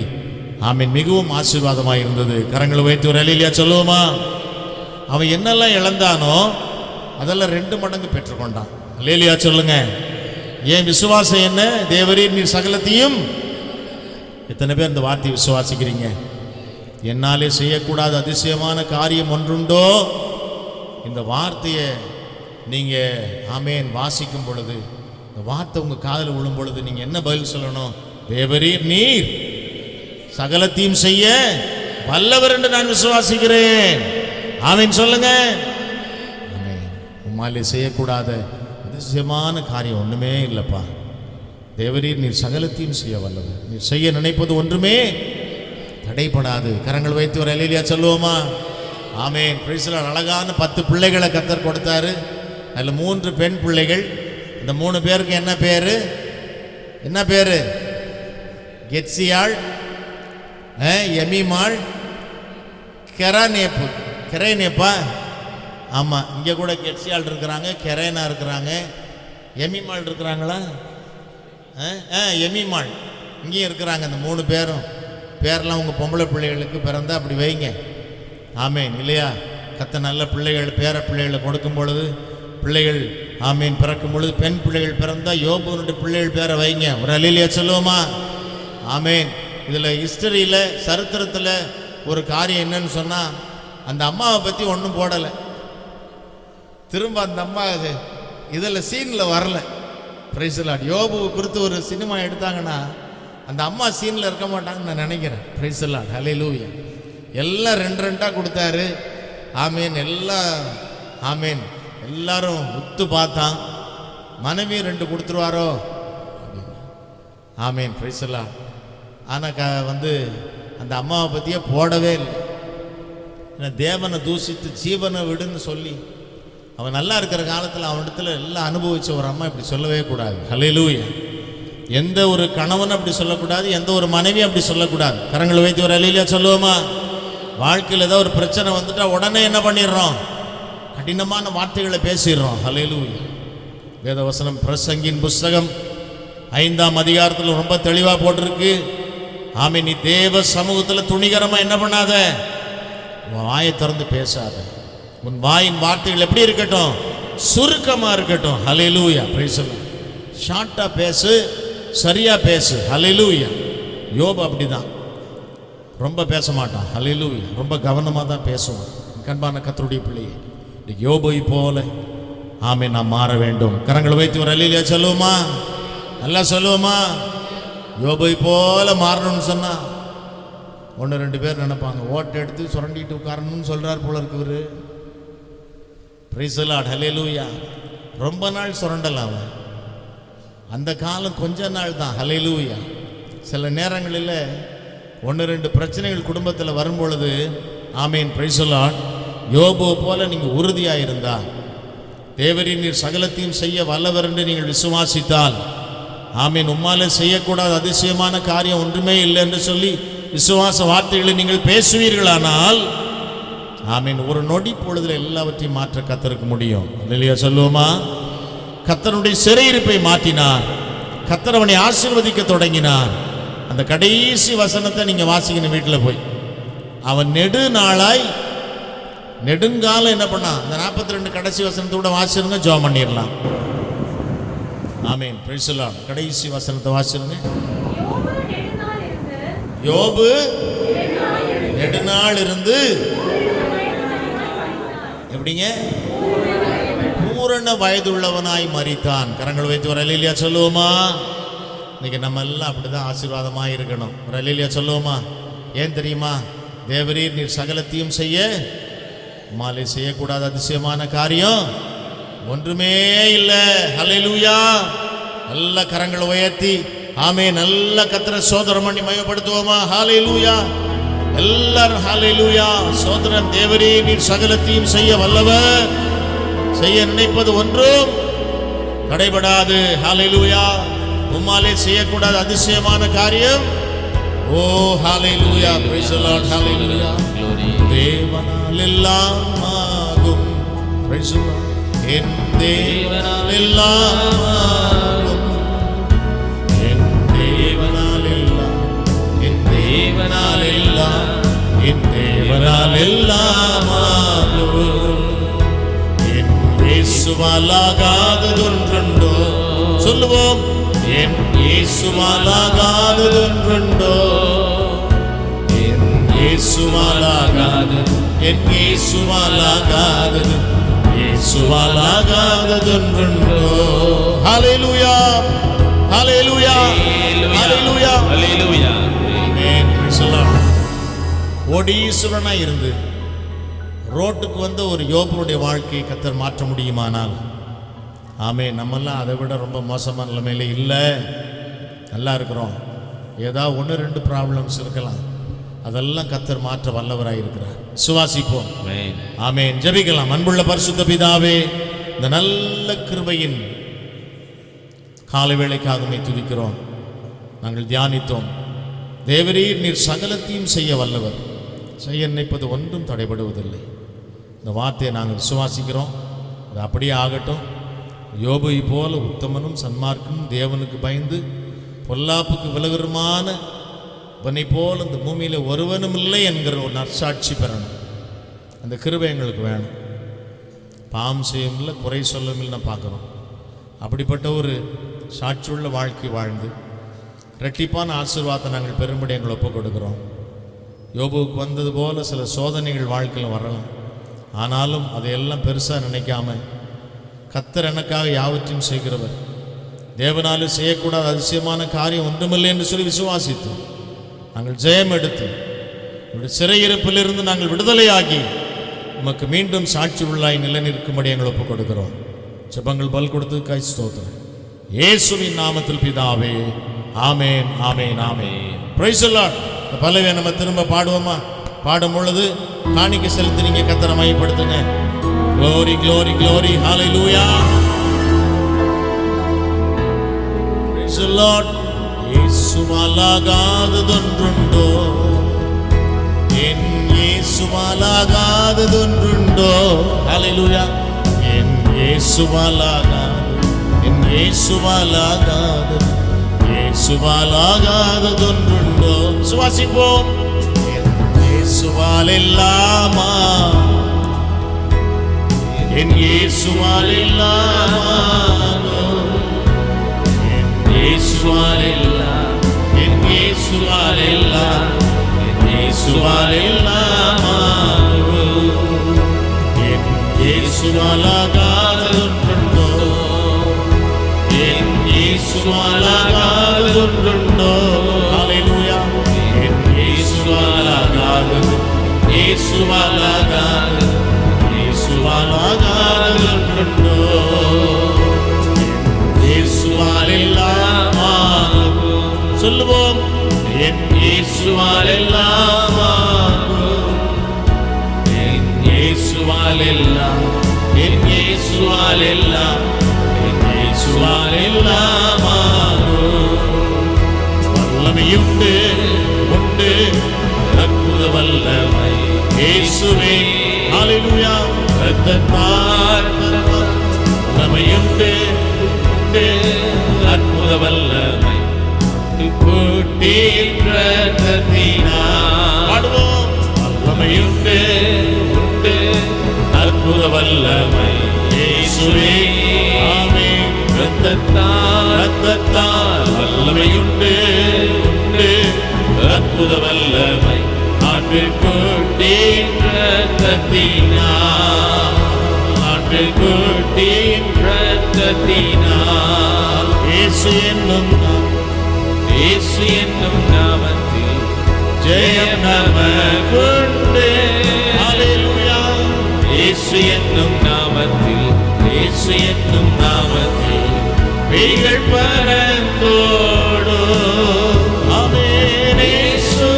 ஆமென், மிகவும் ஆசீர்வாதமாக இருந்தது. கரங்களை வைத்து ஒரு அல்லேலூயா சொல்லுவோமா? அவன் என்னெல்லாம் இழந்தானோ அதெல்லாம் 2 மடங்கு பெற்றுக்கொண்டான். அல்லேலூயா சொல்லுங்க. ஏன் விசுவாசம் என்ன? தேவரீர் நீர் சகலத்தையும். எத்தனை பேர் இந்த வார்த்தையை விசுவாசிக்கிறீங்க? என்னாலே செய்யக்கூடாத அதிசயமான காரியம் ஒன்றுண்டோ? இந்த வார்த்தையை நீங்கள் ஆமென் வாசிக்கும் பொழுது, இந்த வார்த்தை உங்கள் காதில் விழும் பொழுது நீங்கள் என்ன பதில் சொல்லணும்? தேவரீர் நீர் சகலத்தையும் செய்ய வல்லவர் என்று நான் விசுவாசிக்கிறேன். ஆமென் சொல்லுங்க. ஆமென். உம்மாலே செய்யக்கூடாத அதிசயமான காரியம் ஒன்றுமே இல்லைப்பா. தேவரீர் நீர் சகலத்தையும் செய்ய வல்லவர். நீர் செய்ய நினைப்பது ஒன்றுமே தடைப்படாது. கரங்கள் வைத்து ஒரு அல்லேலூயா சொல்லுவோமா? ஆமென். Praise the Lord. அழகான 10 பிள்ளைகளை கர்த்தர் கொடுத்தாரு. அதில் 3 பெண் பிள்ளைகள். இந்த 3 பேருக்கு என்ன பேரு? என்ன பேரு? கெத்சியாள், எமிமாள், கெரேனேப்பா. ஆமாம், இங்கே கூட கெட்சியாள் இருக்கிறாங்க, கெரேனா இருக்கிறாங்க, எமிமாள் இருக்கிறாங்களா? எமிமாள் இங்கேயும் இருக்கிறாங்க. இந்த 3 பேரும் பேரெல்லாம் உங்கள் பொம்பளை பிள்ளைகளுக்கு பிறந்தா அப்படி வைங்க. ஆமேன். இல்லையா? கர்த்தர் நல்ல பிள்ளைகள், பேர பிள்ளைகளை கொடுக்கும் பொழுது, பிள்ளைகள் ஆமீன் பிறக்கும் பொழுது பெண் பிள்ளைகள் பிறந்தால் யோபுனுடைய பிள்ளைகள் பேரை வைங்க. ஒரு அல்லேலூயா சொல்லுவோமா? ஆமீன். இதில் ஹிஸ்டரியில், சரித்திரத்தில் ஒரு காரியம் என்னன்னு சொன்னால், அந்த அம்மாவை பற்றி ஒன்றும் போடலை. திரும்ப அந்த அம்மா இதில் சீனில் வரல. Price the Lord. யோபு குறித்து ஒரு சினிமா எடுத்தாங்கன்னா அந்த அம்மா சீனில் இருக்க மாட்டாங்கன்னு நான் நினைக்கிறேன். Praise the Lord. ஹல்லேலூயா. எல்லாம் 2 கொடுத்தாரு. ஆமீன். எல்லாம் ஆமீன். எல்லாரும் உத்து பார்த்தான். மனைவி 2 கொடுத்துருவாரோ அப்படின்னு. ஆமீன். Price the Lord. ஆனால் அந்த அம்மாவை பற்றியே போடவே இல்லை. ஏன்னா தேவனை தூசித்து ஜீவனை விடுன்னு சொல்லி, அவன் நல்லா இருக்கிற காலத்தில் அவனிடத்தில் எல்லாம் அனுபவித்த ஒரு அம்மா இப்படி சொல்லவே கூடாது. ஹல்லேலூயா. எந்த ஒரு கணவன் அப்படி சொல்லக்கூடாது, எந்த ஒரு மனைவி அப்படி சொல்லக்கூடாது. கரங்களை வைத்து ஒரு அல்லேலூயா சொல்லுவோமா? வாழ்க்கையில் ஏதோ ஒரு பிரச்சனை வந்துட்டா உடனே என்ன பண்ணிடுறோம்? கடினமான வார்த்தைகளை பேசிடுறோம். ஹல்லேலூயா. வேதவசனம் பிரசங்கின் புஸ்தகம் 5ஆம் அதிகாரத்தில் ரொம்ப தெளிவாக போட்டிருக்கு. ஆமே, நீ தேவ சமூகத்தில் துணிகரமாக என்ன பண்ணாத? வாயை திறந்து பேசாத. உன் வாயின் வார்த்தைகள் எப்படி இருக்கட்டும்? சுருக்கமாக இருக்கட்டும். ஹல்லேலூயா. Praise the Lord. ஷார்ட்டாக பேசு, சரியாக பேசு. ஹல்லேலூயா. யோபு அப்படிதான், ரொம்ப பேச மாட்டான். ஹல்லேலூயா. ரொம்ப கவனமாக தான் பேசுவான். கண்பான கர்த்தருடைய பிள்ளையே, யோபை போல ஆமே நாம் மாற வேண்டும். கரங்களை வைத்து ஒரு அல்லேலூயா சொல்லுவோமா? நல்லா சொல்லுவோமா? யோபை போல மாறணும்னு சொன்னா 1-2 பேர் நினைப்பாங்க, ஓட்டை எடுத்து சுரண்டிட்டு உட்காரணும்னு சொல்றார் போல இருக்கு இவரு. பிரைஸ் தி லார்ட், ஹல்லேலூயா. ரொம்ப நாள் சுரண்டலாம் அவன், அந்த காலம் கொஞ்ச நாள் தான். ஹல்லேலூயா. சில நேரங்களில் 1-2 பிரச்சனைகள் குடும்பத்தில் வரும்பொழுது, ஆமீன், பிரைஸ் தி லார்ட், யோபு போல நீங்கள் உறுதியாக இருந்தால், தேவரீர் நீர் சகலத்தையும் செய்ய வல்லவர் என்று நீங்கள் விசுவாசித்தால், ஆமீன், உம்மாலே செய்யக்கூடாத அதிசயமான காரியம் ஒன்றுமே இல்லை என்று சொல்லி விசுவாச வார்த்தைகளை நீங்கள் பேசுவீர்களானால், ஆமீன், ஒரு நொடி பொழுதில் எல்லாவற்றையும் மாற்ற கர்த்தருக்கு முடியும். இல்லையா சொல்லுவோமா? கர்த்தருடைய சிறையிருப்பை மாற்றினார், கர்த்தர் அவனை ஆசீர்வதிக்க தொடங்கினார். அந்த கடைசி வசனத்தை நீங்கள் வாசிக்கணும் வீட்டில் போய். அவன் நெடுங்காலம் என்ன பண்ணான்? அந்த 42 கடைசி வசனத்தை கூட வாசிருங்க, ஜெபம் பண்ணிடலாம். ஆமீன், பிரைஸ் தி லார்ட். கடைசி வசனத்தை வாசிருங்க. யோபு நெடுநாள் இருந்து எப்படிங்க? பூரண வயதுள்ளவனாய் மரித்தான். கரங்கள் வைத்து ஒரு அல்லேலூயா சொல்லுவோமா? இன்னைக்கு நம்ம எல்லாம் அப்படிதான் ஆசீர்வாதமாக இருக்கணும். ஒரு அல்லேலூயா சொல்லுவோமா? ஏன் தெரியுமா? தேவரீர் நீர் சகலத்தையும் செய்ய, மாலை செய்யக்கூடாத அதிசயமான காரியம் ஒன்றுமே இல்லை. ஹல்லேலூயா. நல்ல கரங்களை உயர்த்தி ஆமென், நல்ல கர்த்தரை சோதரம் பண்ணி மகிமைப்படுத்துவோமா? ஹல்லேலூயா. எல்லாரும் ஹல்லேலூயா. சோதரன், தேவரீர் நீர் சகலத்தையும் செய்ய வல்லவர், செய்ய நினைப்பது ஒன்றும் தடைபடாது. ஹல்லேலூயா. உம்மாலே செய்யக்கூடாத அதிசயமான காரியம். ஓ ஹல்லேலூயா, பிரைஸ் தி லார்ட், ஹல்லேலூயா. தேவனால் எல்லாம் ஆகும். Price the Lord. என் தேவனால் எல்லாம் ஆகும், என் தேவனால் எல்லாம், என் தேவனால் எல்லாம், என் தேவனால் எல்லாம் ஆகும். என் இயேசுவால் ஆகாததொன்றுண்டோ? சொல்லுவோம். என் இயேசுவால் ஆகாததொன்றுண்டோ? என் இயேசுவால் ஆகாதது, என் இயேசுவால் ஆகாதது, இயேசுவால் ஆகாததொன்றுண்டோ? ஹல்லேலூயா, ஹல்லேலூயா, ஹல்லேலூயா, ஹல்லேலூயா. ஆமென். Praise the Lord. கோடீஸ்வரனா இருந்து ரோட்டுக்கு வந்த ஒரு யோபுடைய வாழ்க்கையை கர்த்தர் மாற்ற முடியுமானால், ஆமென், நம்மெல்லாம் அதை விட ரொம்ப மோசமான நிலைமையில இல்லை, நல்லா இருக்கிறோம். ஏதாவது 1-2 ப்ராப்ளம்ஸ் இருக்கலாம், அதெல்லாம் கர்த்தர் மாற்ற வல்லவராக இருக்கிறார். சுவாசிப்போம். ஆமென். ஜெபிக்கலாம். அன்புள்ள பரிசுத்த பிதாவே, இந்த நல்ல கிருபையின் காலை வேளைக்காக துதிக்கிறோம். நாங்கள் தியானித்தோம், தேவரீர் நீர் சகலத்தையும் செய்ய வல்லவர், செய்ய நினைப்பது ஒன்றும் தடைபடுவதில்லை. இந்த வார்த்தையை நாங்கள் விசுவாசிக்கிறோம். அது அப்படியே ஆகட்டும். யோபை போல உத்தமனும் சன்மார்க்கனும் தேவனுக்கு பயந்து பொல்லாப்புக்கு விலகுமான உன்னை போல் இந்த பூமியில் ஒருவனும் இல்லை என்கிற ஒரு நற்சாட்சி பெறணும். அந்த கிருபை எங்களுக்கு வேணும். பாவம் செய்யும் இல்லை, குறை சொல்லும் இல்லை பார்க்குறோம். அப்படிப்பட்ட ஒரு சாட்சியுள்ள வாழ்க்கை வாழ்ந்து இரட்டிப்பான ஆசீர்வாதத்தை நாங்கள் பெரும்படி எங்களை ஒப்புக் கொடுக்குறோம். யோபுவுக்கு வந்தது போல சில சோதனைகள் வாழ்க்கையில் வரலாம். ஆனாலும் அதையெல்லாம் பெருசாக நினைக்காம, கர்த்தர் எனக்காக யாவற்றையும் செய்கிறவர், தேவனாலும் செய்யக்கூடாத அதிசயமான காரியம் ஒன்றுமில்லை என்று சொல்லி விசுவாசித்து நாங்கள் ஜெயம் எடுத்து உங்களுடைய சிறையிருப்பிலிருந்து நாங்கள் விடுதலையாகி உமக்கு மீண்டும் சாட்சி உள்ளாய் நிலை நிற்கும்படி எங்களை ஒப்புக் கொடுக்கிறோம். ஜெபங்கள் பல் கொடுத்து கை ஸ்தோத்திரம் இயேசுவின் நாமத்தில் பிதாவே. Amen, amen, amen. Praise the Lord. இந்த பல்லவியை நம்ம திரும்ப பாடுவோமா? பாடும் பொழுது காணிக்கை செலுத்தி நீங்க கர்த்தரை மகிமைப்படுத்துங்க. Glory, glory, glory, hallelujah. Praise the Lord. இயேசுவால் ஆகாததொன்றுண்டோ? என் இயேசுவால் ஆகாததொன்றுண்டோ? ஹல்லேலூயா. என் இயேசுவால் ஆகாதது, என் இயேசுவால் ஆகாதது, இயேசுவால் ஆகாததொன்றுண்டோ? சுவாசிப்போம். என் இயேசுவால் எல்லாமா, என் இயேசுவால் எல்லாமானோ? என் இயேசுவால் எல்லாம், என் இயேசுவால் எல்லாம், என் இயேசுவால் எல்லாமானோ? என் இயேசுவால் ஆகாததொன்றுண்டோ? என் இயேசுவால் இயேசுவாலாகாததுண்டோ? இயேசுவால் எல்லாம் ஆகும். சொல்லுவோம், என் இயேசுவால் எல்லாம் ஆகும். என் இயேசுவால் எல்லாம், என் இயேசுவால் எல்லாம், என் இயேசுவால் எல்லாம் ஆகும். வல்லமையுண்டு உண்டு அற்புத வல்லமை இயேசுவே. ஹல்லேலூயா. ரத்தத்தால் வல்லமையுண்டு உண்டு அற்புத வல்லமை கூட்டின் ரத்தத்தினால். பாடுவோம், வல்லமையுண்டு உண்டு அற்புத வல்லமை இயேசுவே. ஆமென். ரத்தத்தால் வல்லமையுண்டு உண்டு அற்புத வல்லமை ஆட்டுக்குட்டியின் ரத்தத்தினால். ஆட்டுக்குட்டியின் ரத்தத்தினால். இயேசு என்னும் இயேசு என்னும் நாமத்தில் ஜெயம் நமக்குண்டு. ஹல்லேலூயா. இயேசு என்னும் நாமத்தில், இயேசு என்னும் நாமத்தில் பேய்கள் பறந்தோடும். ஆமென். இயேசு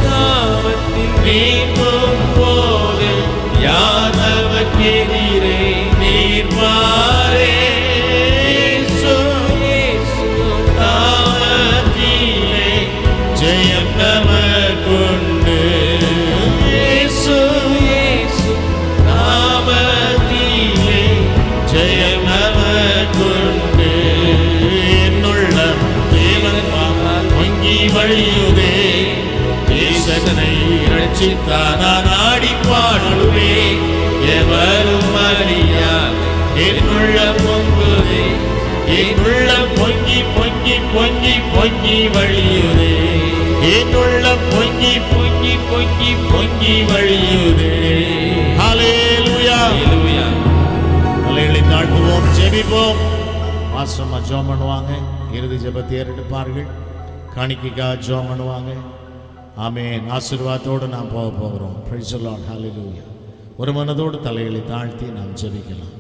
நாமத்தில் நீங்கும் போது யார் நமக்கெதிரே நிற்பாரே? இயேசு நாமத்திலே ஜெயம் நமக்குண்டு. இயேசு நாமத்திலே ஜெயம் நமக்குண்டு. என்னுள்ள தேவன் பொங்கி வழியுதே. ஈசனை ரட்சித்தார் நான் ஆடி பாடுவே. எவரும் அறியார் என்னுள்ள பொங்குதே. என்னுள்ள பொங்கி பொங்கி பொங்கி பொங்கி வழியுதே. என்னுள்ள பொங்கி பொங்கி பொங்கி பொங்கி வழியுதே. ஹல்லேலூயா. ஹல்லேலூயா. தலைகளை தாழ்த்துவோம், ஜெபிப்போம். மாஸ்டர்மா ஜெபம் பண்ணுவாங்க, இறுதி ஜெபத்தை ஏறெடுப்பார்கள். காணிக்கைக்காக ஜெபம் பண்ணுவாங்க. ஆமென். ஆசீர்வாதத்தோடு நாம் போகிறோம். Praise the Lord. ஹல்லேலூயா. ஒரு மனதோடு தலைகளை தாழ்த்தி நாம் ஜெபிக்கலாம்.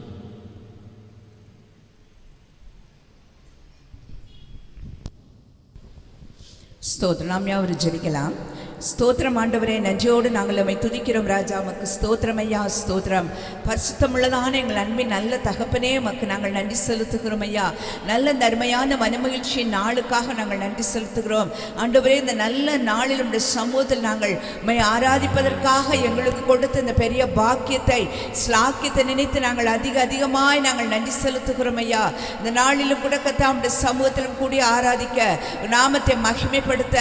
ஸ்தோத்திரம். நாம் யாவரும் ஜெபிக்கலாம். ஸ்தோத்திரம் ஆண்டவரே, நன்றியோடு நாங்கள் உம்மை துதிக்கிறோம் ராஜா. உமக்கு ஸ்தோத்திரம் ஐயா, ஸ்தோத்திரம். பரிசுத்தமுள்ளதான எங்கள் அன்பின் நல்ல தகப்பனே, உமக்கு நாங்கள் நன்றி செலுத்துகிறோம் ஐயா. நல்ல நன்மையான மனமகிழ்ச்சியின் நாளுக்காக நாங்கள் நன்றி செலுத்துகிறோம் ஆண்டவரே. இந்த நல்ல நாளில் உம்முடைய சமூகத்தில் நாங்கள் உம்மை ஆராதிப்பதற்காக எங்களுக்கு கொடுத்த இந்த பெரிய பாக்கியத்தை, ஸ்லாக்கியத்தை நினைத்து நாங்கள் அதிகமாய் நாங்கள் நன்றி செலுத்துகிறோம் ஐயா. இந்த நாளிலும் கூட கர்த்தா உம்முடைய சமூகத்திலும் கூடி ஆராதிக்க, நாமத்தை மகிமைப்படுத்த,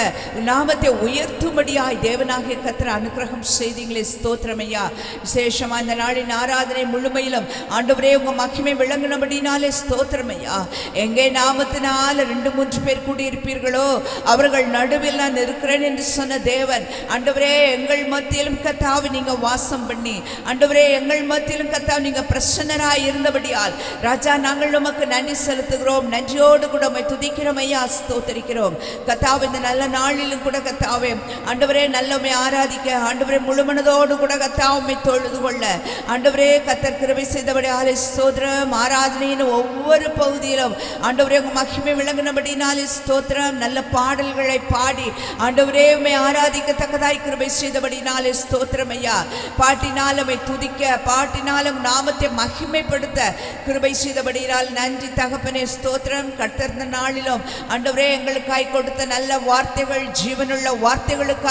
நாமத்தை உயர்த்தும்படி தேவனாகிய கர்த்தர் அனுக்கிரகம் செய்தீங்களே, ஸ்தோத்திரம் ஐயா. விசேஷமா இந்த நாளின் ஆராதனை முழுமையிலும் ஆண்டவரே உங்க மகிமை விளங்கினபடினாலே ஸ்தோத்திரம் ஐயா. எங்கே நாமத்தினால 2-3 பேர் கூடியிருப்பீர்களோ அவர்கள் நடுவில் நான் இருக்கிறேன் என்று சொன்ன தேவன் ஆண்டவரே, எங்கள் மத்தியிலும் கர்த்தாவே நீங்க வாசம் பண்ணி, ஆண்டவரே எங்கள் மத்தியிலும் கர்த்தாவே நீங்க பிரசன்னராய் இருந்தபடியால் ராஜா நாங்கள் உமக்கு நன்றி செலுத்துகிறோம். நன்றியோடு கூட உம்மை துதிக்கிறோம் ஐயா, ஸ்தோத்திரிக்கிறோம் கர்த்தாவே. இந்த நல்ல நாளிலும் கூட கர்த்தாவே ஆண்டவரே நல்லமை ஆராதிக்க, ஆண்டவரே முழுமனதோடு கூட கர்த்தாவே உம்மை தொழுது கொள்ள ஆண்டவரே கர்த்தர் கிருபை செய்தபடியாலே ஸ்தோத்திரம். ஆராதனையின் ஒவ்வொரு பகுதியிலும் ஆண்டவரே உங்க மகிமை விளங்கினபடினாலே ஸ்தோத்திரம். நல்ல பாடல்களை பாடி ஆண்டவரே உம்மை ஆராதிக்கத்தக்கதாய் கிருபை செய்தபடினாலே ஸ்தோத்திரம் ஐயா. பாட்டினால் உம்மை துதிக்க, பாட்டினாலும் நாமத்தை மகிமைப்படுத்த கிருபை செய்தபடியால் நன்றி தகப்பனே, ஸ்தோத்திரம். கர்த்தர் இந்த நாளிலும் ஆண்டவரே எங்களுக்காய் கொடுத்த நல்ல வார்த்தைகள், ஜீவனுள்ள வார்த்தைகளுக்காய்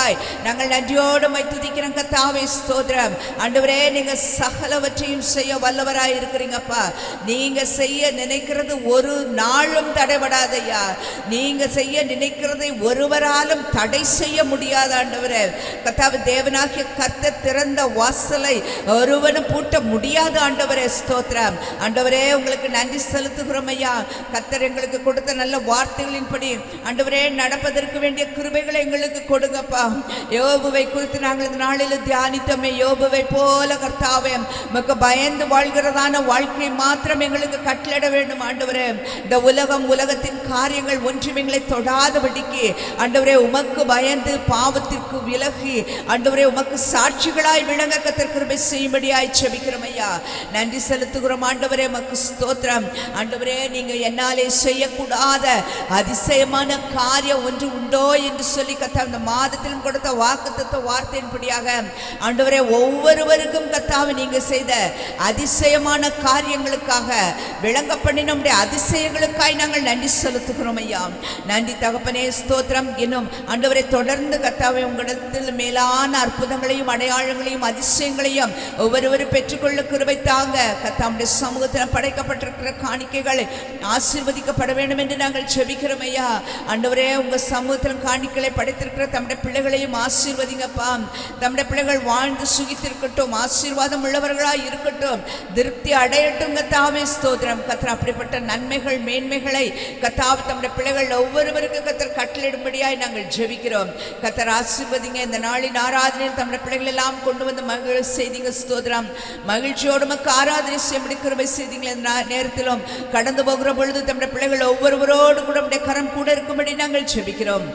நாங்கள் நன்றியோடு உம்மை துதிக்கிறோம் கர்த்தாவே, ஸ்தோத்திரம். ஆண்டவரே நீங்க சகலவற்றையும் செய்ய வல்லவராய் இருக்கிறீங்கப்பா. நீங்க செய்ய நினைக்கிறது ஒரு நாளும் தடைபடாதையா. நீங்க செய்ய நினைக்கிறதை ஒருவராலும் தடை செய்ய முடியாத ஆண்டவரே கர்த்தாவே. தேவனாகிய கர்த்தர் திறந்த வாசலை ஒருவனும் பூட்ட முடியாத ஆண்டவரே, ஸ்தோத்திரம். ஆண்டவரே உங்களுக்கு நன்றி செலுத்துகிறோம் ஐயா. கர்த்தர் எங்களுக்கு கொடுத்த நல்ல வார்த்தைகளின்படி ஆண்டவரே நடப்பதற்கு வேண்டிய கிருபைகளை எங்களுக்கு கொடுங்கப்பா. அப்பா. யோபுவை குறித்து நாங்கள் இந்த நாளில் தியானித்தோமே. யோபுவை போல கர்த்தாவே உமக்கு பயந்து வாழ்கிறதான வாழ்க்கை மாத்திரம் எங்களுக்கு கட்டளிட வேண்டும் ஆண்டவரே. இந்த உலகத்தின் காரியங்கள் ஒன்றும் எங்களை தொடாதபடிக்கு ஆண்டவரே உமக்கு பயந்து பாவத்திற்கு விலகி ஆண்டவரே உமக்கு சாட்சிகளாய் விளங்க கர்த்தர் கிருபை செய்யும்படியாய் ஜெபிக்கிறோம் ஐயா. நன்றி செலுத்துகிறோம் ஆண்டவரே. உமக்கு ஸ்தோத்திரம் ஆண்டவரே. நீங்க என்னாலே செய்யக்கூடாத அதிசயமான காரியம் ஒன்று உண்டோ என்று சொல்லி கர்த்தா இந்த மாதத்திலும் கொடுத்த வாக்குத்தத்த வார்த்தையின்படியாக ஆண்டவரே ஒவ்வொருவருக்கும் கர்த்தாவே நீங்க செய்த அதிசயமான காரியங்களுக்காக விளங்க பண்ணி நம்முடைய அதிசயங்களுக்காய் நாங்கள் நன்றி செலுத்துகிறோம் ஐயா. நன்றி தகப்பனே, ஸ்தோத்திரம். இன்னும் ஆண்டவரை தொடர்ந்து கர்த்தாவே உங்களிடத்தில் மேலான அற்புதங்களையும் அடையாளங்களையும் அதிசயங்களையும் ஒவ்வொருவரும் பெற்றுக்கொள்ள கிருபை தாங்க. கர்த்தாவுடைய சமூகத்தில் படைக்கப்பட்டிருக்கிற காணிக்கைகளை ஆசீர்வதிக்கப்பட வேண்டும் என்று நாங்கள் ஜெபிக்கிறோம் ஐயா. ஆண்டவரே உங்க சமூகத்தில் காணிக்கைகளை படைத்திருக்கிற தம்முடைய பிள்ளைகளையும் ஆசீர்வதிங்கப்பா. தம்முடைய பிள்ளைகள் வாழ்ந்து சுகித்திருக்கட்டும், ஆசீர்வாதம் உள்ளவர்களாய் இருக்கட்டும், திருப்தி அடையட்டும் கர்த்தாவே. ஸ்தோத்திரம் கர்த்தர். அப்படிப்பட்ட நன்மைகள் மேன்மைகளை கர்த்தாவே தம்முடைய பிள்ளைகள் ஒவ்வொருவருக்கும் கர்த்தர் கட்டளையிடும்படியாய் நாங்கள் ஜெபிக்கிறோம். கர்த்தர் ஆசீர்வதிங்க. இந்த நாளின் ஆராதனையில் தம்முடைய பிள்ளைகள் எல்லாம் கொண்டு வந்து மகிழ் செய்திங்க. ஸ்தோத்திரம். மகிழ்ச்சியோடு மக்கு ஆராதனை செய்ய கிருபை செய்திங்க. நேரத்திலும் கடந்து போகிற பொழுது தம்முடைய பிள்ளைகள் ஒவ்வொருவரோடு கூட கரம் கூட இருக்கும்படி நாங்கள் ஜெபிக்கிறோம்.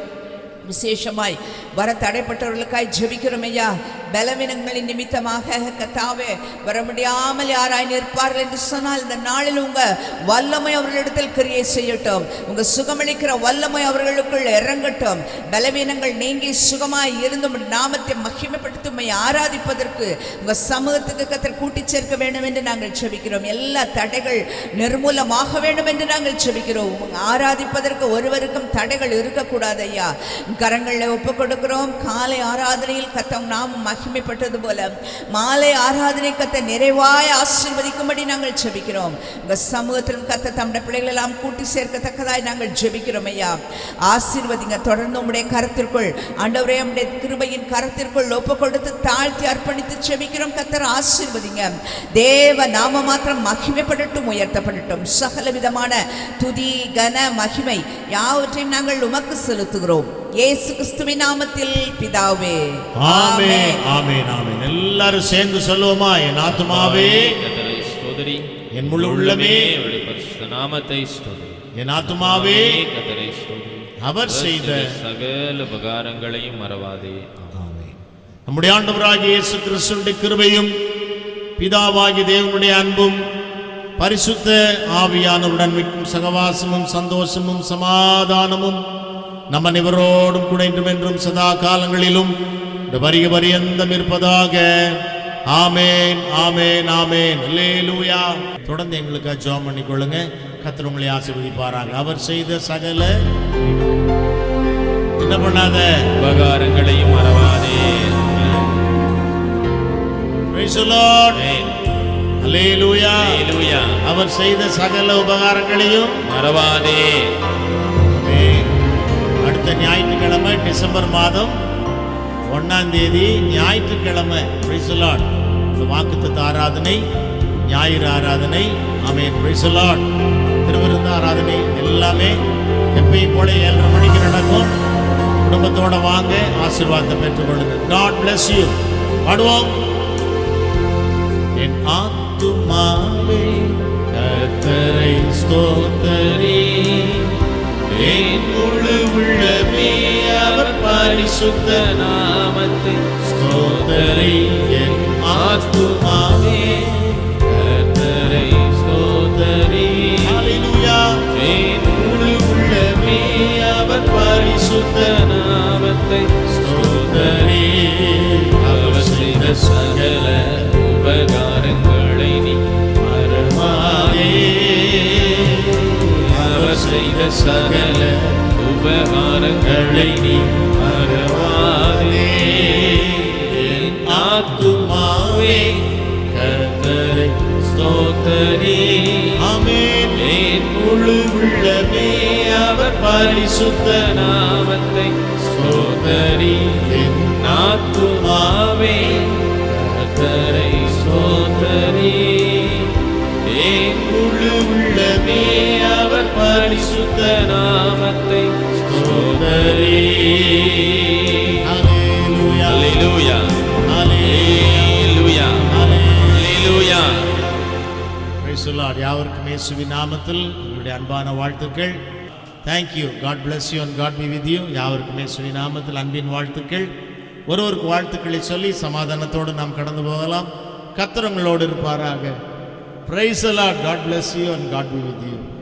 விசேஷமாய் வர தடைப்பட்டவர்களுக்காய் ஜெபிக்கிறோம் ஐயா. பலவீனங்களின் நிமித்தமாக கர்த்தாவே வர முடியாமல் யாராய் நிற்பார்கள் என்று சொன்னால் இந்த நாளில் உங்க வல்லமை அவர்களிடத்தில் கிரியை செய்யட்டும். உங்க சுகமளிக்கிற வல்லமை அவர்களுக்குள் இறங்கட்டும். பலவீனங்கள் நீங்கி சுகமாய் இருந்து நாமத்தை மகிமைப்படுத்தும் ஆராதிப்பதற்கு உங்க சமூகத்துக்கு கர்த்தர் கூட்டி சேர்க்க வேண்டும் என்று நாங்கள் ஜெபிக்கிறோம். எல்லா தடைகள் நிர்மூலமாக வேண்டும் என்று நாங்கள் ஜெபிக்கிறோம். ஆராதிப்பதற்கு ஒருவருக்கும் தடைகள் இருக்கக்கூடாது ஐயா. கரங்களில் ஒப்பு கொடுக்கிறோம். காலை ஆராதனையில் கர்த்தர் நாமம் மகிமைப்பட்டது போல மாலை ஆராதனை கர்த்தர் நிறைவாய் ஆசீர்வதிக்கும்படி நாங்கள் ஜெபிக்கிறோம். உங்க சமூகத்திலும் கர்த்தர் தம்முடைய பிள்ளைகள் எல்லாம் கூட்டி சேர்க்கத்தக்கதாய் நாங்கள் ஜெபிக்கிறோம் ஐயா. ஆசீர்வதிங்க. தொடர்ந்து உம்முடைய கரத்திற்குள் ஆண்டவரே உம்முடைய கிருபையின் கரத்திற்குள் ஒப்பு கொடுத்து தாழ்த்தி அர்ப்பணித்து ஜெபிக்கிறோம். கர்த்தர் ஆசீர்வதிங்க. தேவ நாம மாத்திரம் மகிமைப்படட்டும், உயர்த்தப்படட்டும். சகல விதமான துதி கன மகிமை யாவற்றையும் நாங்கள் உமக்கு செலுத்துகிறோம். இயேசு கிறிஸ்துவின் நாமத்தில் பிதாவே. ஆமென், ஆமென், ஆமென். எல்லாரும் சேர்ந்து சொல்லுவோமா? என் ஆத்துமாவே கர்த்தரை ஸ்தோத்திரி, என் முழு உள்ளமே அவருடைய பரிசுத்த நாமத்தை ஸ்தோத்திரி. என் ஆத்துமாவே கர்த்தரை ஸ்தோத்திரி, அவர் செய்த சகல உபகாரங்களையும் மறவாதே. ஆமென். நம்முடைய ஆண்டவராகிய இயேசு கிறிஸ்துவின் கிருபையும் பிதாவாகிய தேவனுடைய அன்பும் பரிசுத்த ஆவியானவருடன் மிக்கும் சகவாசமும் சந்தோஷமும் சமாதானமும் நம்ம அனைவரோடும் கூட இன்றும் என்றும் சதா காலங்களிலும் இந்த வருக பரியந்தம் இருப்பதாக. ஆமேன், ஆமேன், ஆமேன். அல்லேலூயா. தொடர்ந்து எங்களுக்காக ஜெபம் பண்ணிக்கொள்ளுங்க. கர்த்தர் உங்களை ஆசீர்வதிப்பாராங்க. அவர் செய்த சகல என்ன பண்ணாத உபகாரங்களையும் மறவாதே. Praise the Lord. அல்லேலூயா. அல்லேலூயா. அவர் செய்த சகல உபகாரங்களையும் மறவாதே. அடுத்த ஞாயிற்றுக்கிழமை டிசம்பர் மாதம் 1ஆம் தேதி ஞாயிற்றுக்கிழமை Praise the Lord. வாக்குத்தத்த ஆராதனை, ஞாயிறு ஆராதனை. ஆமென். Praise the Lord. திருவிருந்து ஆராதனை எல்லாமே எப்பயும் போல 7:30 மணிக்கு நடக்கும். குடும்பத்தோட வாங்க, ஆசீர்வாதத்தை பெற்றுக்கொள்ளுங்க. God bless you. பாடுவோம். என் ஆத்துமாவே கர்த்தரை ஸ்தோத்திரி, என் முழு உள்ளமே அவர் பரிசுத்த நாமத்தை ஸ்தோத்திரி. என் ஆத்துமாவே கர்த்தரை ஸ்தோத்திரி, ஹல்லேலூயா. என் முழு உள்ளமே அவர் பரிசுத்த நாமத்தை ஸ்தோத்திரி. அவர் செய்த சகல உபகாரங்களை நீ மறவாதே. அவர் செய்த சகல உபகாரங்களை நீ மறவாதே. என் ஆத்துமாவே கர்த்தரை ஸ்தோத்திரி, ஆமென். என் முழு உள்ளமே அவர் பரிசுத்த நாமத்தை ஸ்தோத்திரி. என் ஆத்துமாவே கர்த்தரை ஸ்தோத்திரி, என் முழு உள்ளமே அவர் பரிசுத்த நாமத்தை ஸ்தோத்திரி. ஹல்லேலூயா. Praise Lord. யாவருக்கும் இயேசுவின் நாமத்தில் உங்களுடைய அன்பான வாழ்த்துக்கள். Thank you. God bless you and God be with you. யாவருக்கும் இயேசுவின் நாமத்தில் அன்பின் வாழ்த்துக்கள். ஒருவருக்கு வாழ்த்துக்களை சொல்லி சமாதானத்தோடு நாம் கடந்து போகலாம். கர்த்தர் உங்களோடு இருப்பாராக. Praise Lord. God bless you and God be with you.